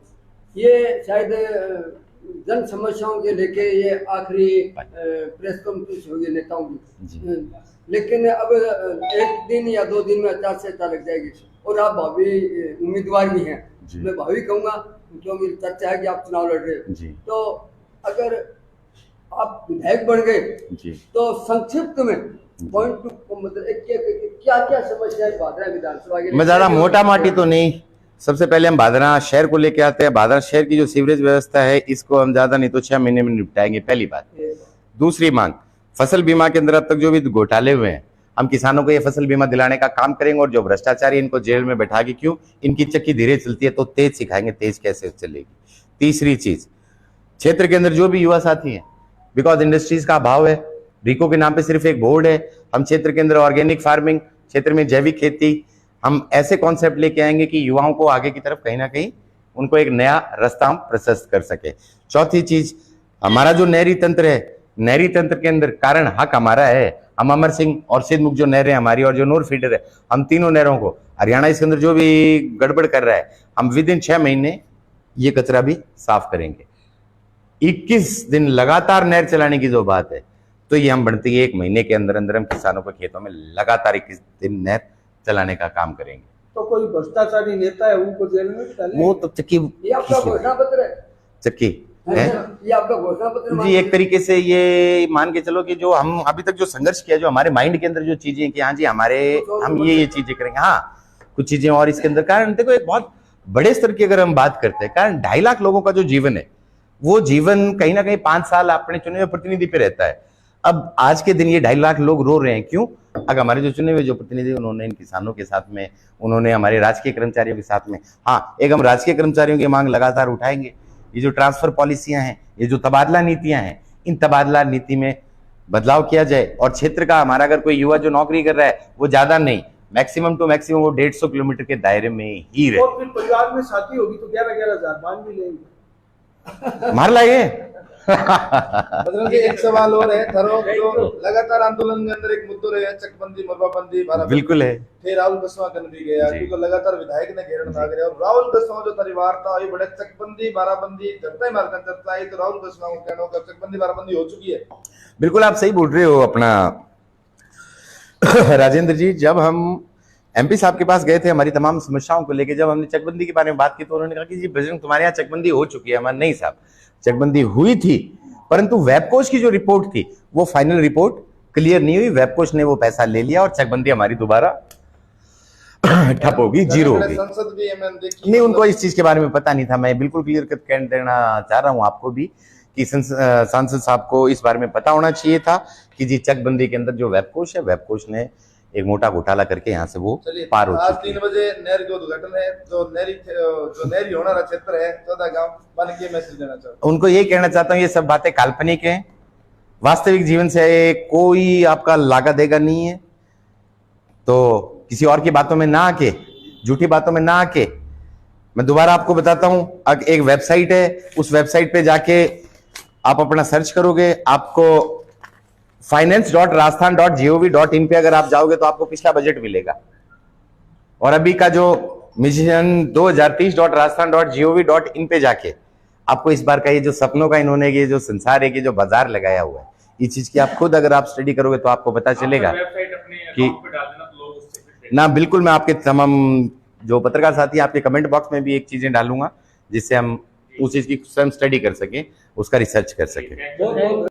Speaker 7: ये शायद जन समस्याओं के लेके ये आखिरी प्रेस कॉन्फ्रेंस होगी नेताओं की, लेकिन अब एक दिन या 2 दिन में आचार संहिता लग जाएगी और आप भावी उम्मीदवार भी हैं। मैं भावी कहूंगा क्योंकि चर्चा है कि आप चुनाव लड़ रहे हो, तो अगर आप विधायक बन गए तो संक्षिप्त में पॉइंट टू मतलब क्या क्या समस्या है भादरा विधानसभा के?
Speaker 1: मैं ज्यादा मोटा माटी तो नहीं, सबसे पहले हम भादरा शहर को लेके आते हैं। भादरा शहर की जो सीवरेज व्यवस्था है इसको हम ज्यादा नहीं तो 6 महीने में निपटाएंगे, पहली बात। दूसरी मांग, फसल बीमा के अंदर अब तक जो भी घोटाले हुए हैं, हम किसानों को ये फसल बीमा दिलाने का काम करेंगे और जो भ्रष्टाचारी इनको जेल में बैठा के, क्यों इनकी चक्की धीरे चलती है तो तेज सिखाएंगे, तेज कैसे चलेगी। तीसरी चीज, क्षेत्र के अंदर जो भी युवा साथी हैं, बिकॉज इंडस्ट्रीज का अभाव है, रिको के नाम पे सिर्फ एक बोर्ड है, हम क्षेत्र के अंदर ऑर्गेनिक फार्मिंग, क्षेत्र में जैविक खेती, हम ऐसे कॉन्सेप्ट लेके आएंगे कि युवाओं को आगे की तरफ कहीं ना कहीं उनको एक नया रास्ता हम प्रशस्त कर सके। चौथी चीज, हमारा जो नहरी तंत्र है, नहरी तंत्र के अंदर कारण हक हमारा है। हम अमर सिंह और सिद्धमुख जो नहरें हमारी और जो नूर फीडर है, हम तीनों नहरों को, हरियाणा इसके अंदर जो भी गड़बड़ कर रहा है, हम विदिन 6 महीने ये कचरा भी साफ करेंगे। 21 दिन लगातार नहर चलाने की जो बात है, तो ये हम बढ़ती है 1 महीने के अंदर अंदर हम किसानों के खेतों में लगातार 21 दिन नहर चलाने का काम करेंगे।
Speaker 6: तो कोई भ्रष्टाचारी नेता है उनको जेल में डालेंगे?
Speaker 1: वो तो चक्की,
Speaker 7: ये आपका घोषणा पत्र है?
Speaker 1: चक्की है
Speaker 7: ये आपका घोषणा पत्र
Speaker 1: जी। एक तरीके से ये मान के चलो कि जो हम अभी तक जो संघर्ष किया, जो हमारे माइंड के अंदर जो चीजें कि हाँ जी हमारे, हम ये चीजें करेंगे, हाँ कुछ चीजें और इसके अंदर। कारण देखो एक बहुत बड़े स्तर की अगर हम बात करते हैं, कारण 2.5 लाख लोगों का जो जीवन है, वो जीवन कहीं ना कहीं 5 साल अपने चुने हुए प्रतिनिधि पे रहता है। अब आज के दिन ये 2.5 लाख लोग रो रहे हैं, क्यों? अगर हमारे जो चुने हुए जो प्रतिनिधि, उन्होंने इन किसानों के साथ में, उन्होंने हमारे राजकीय कर्मचारियों के साथ में, हाँ एक हम राजकीय कर्मचारियों की मांग लगातार उठाएंगे। ये जो ट्रांसफर पॉलिसियां हैं, ये जो तबादला नीतियां हैं, इन तबादला नीति में बदलाव किया जाए और क्षेत्र का हमारा अगर कोई युवा जो नौकरी कर रहा है वो ज्यादा नहीं, मैक्सिमम टू मैक्सिमम वो 150 किलोमीटर के दायरे में ही रहे।
Speaker 6: और फिर परिवार में शादी होगी तो 11,000 मान भी लेंगे,
Speaker 1: मार लाइए।
Speaker 8: बजरंग जी एक सवाल और है, थारो जो लगातार आंदोलन के अंदर एक मुद्दो रहे चकबंदी मरबाबंदी भारत
Speaker 1: बिल्कुल है।
Speaker 8: फिर राहुल बसवा कर भी गया क्योंकि लगातार विधायक ने घेरन भाग रहे और राहुल बसवा जो तारी वार्ता ये बड़े चकबंदी बाराबंदी जनता ही मारकर चलता है, तो राहुल बसवा को कहना होगा चकबंदी बाराबंदी हो चुकी है।
Speaker 1: बिल्कुल आप सही बोल रहे हो अपना राजेंद्र जी। जब हम MP साहब के पास गए थे हमारी तमाम समस्याओं को लेके, जब हमने चकबंदी के बारे में बात की तो उन्होंने कहा कि जी बजरंग तुम्हारे यहाँ चकबंदी हो चुकी है। हमारे नहीं साहब, चकबंदी हुई थी, परंतु वेबकोश की जो रिपोर्ट थी वो फाइनल रिपोर्ट क्लियर नहीं हुई। वेबकोश ने वो पैसा ले लिया और चकबंदी हमारी दोबारा ठप होगी, जीरो होगी।
Speaker 8: संसद भी
Speaker 1: नहीं, उनको इस चीज के बारे में पता नहीं था। मैं बिल्कुल क्लियर कट कह देना चाह रहा हूं आपको भी कि सांसद साहब को इस बारे में पता होना चाहिए था कि जी चकबंदी के अंदर जो वेबकोश है, वेबकोश ने एक मोटा घोटाला करके यहाँ से वो पार हो
Speaker 8: आज
Speaker 1: चुकी
Speaker 8: 3 बजे नहर के उद्घाटन है, जो नहरी होना क्षेत्र है 14 गांव बन के मैसेज देना चाहता हूं।
Speaker 1: उनको यही कहना चाहता हूँ ये सब बातें काल्पनिक हैं, वास्तविक जीवन से कोई आपका लागा देगा नहीं है। तो किसी और की बातों में ना आके, झूठी बातों में ना आके, मैं दोबारा आपको बताता हूं, एक वेबसाइट है, उस वेबसाइट पे जाके आप अपना सर्च करोगे, आपको finance.rajasthan.gov.in पे अगर आप जाओगे तो आपको पिछला बजट मिलेगा। और अभी का जो मिशन 2030.rajasthan.gov.in पे जाके आपको इस बार का ये जो सपनों का इन्होंने ये जो संसार है कि जो बाजार लगाया हुआ है, इस चीज की आप खुद अगर आप स्टडी करोगे तो आपको पता चलेगा कि ना। बिल्कुल, मैं आपके तमाम जो पत्रकार साथी आपके कमेंट बॉक्स में भी एक चीजें डालूंगा जिससे हम उस चीज की स्वयं स्टडी कर सके, उसका रिसर्च कर सके।
Speaker 3: Thank you.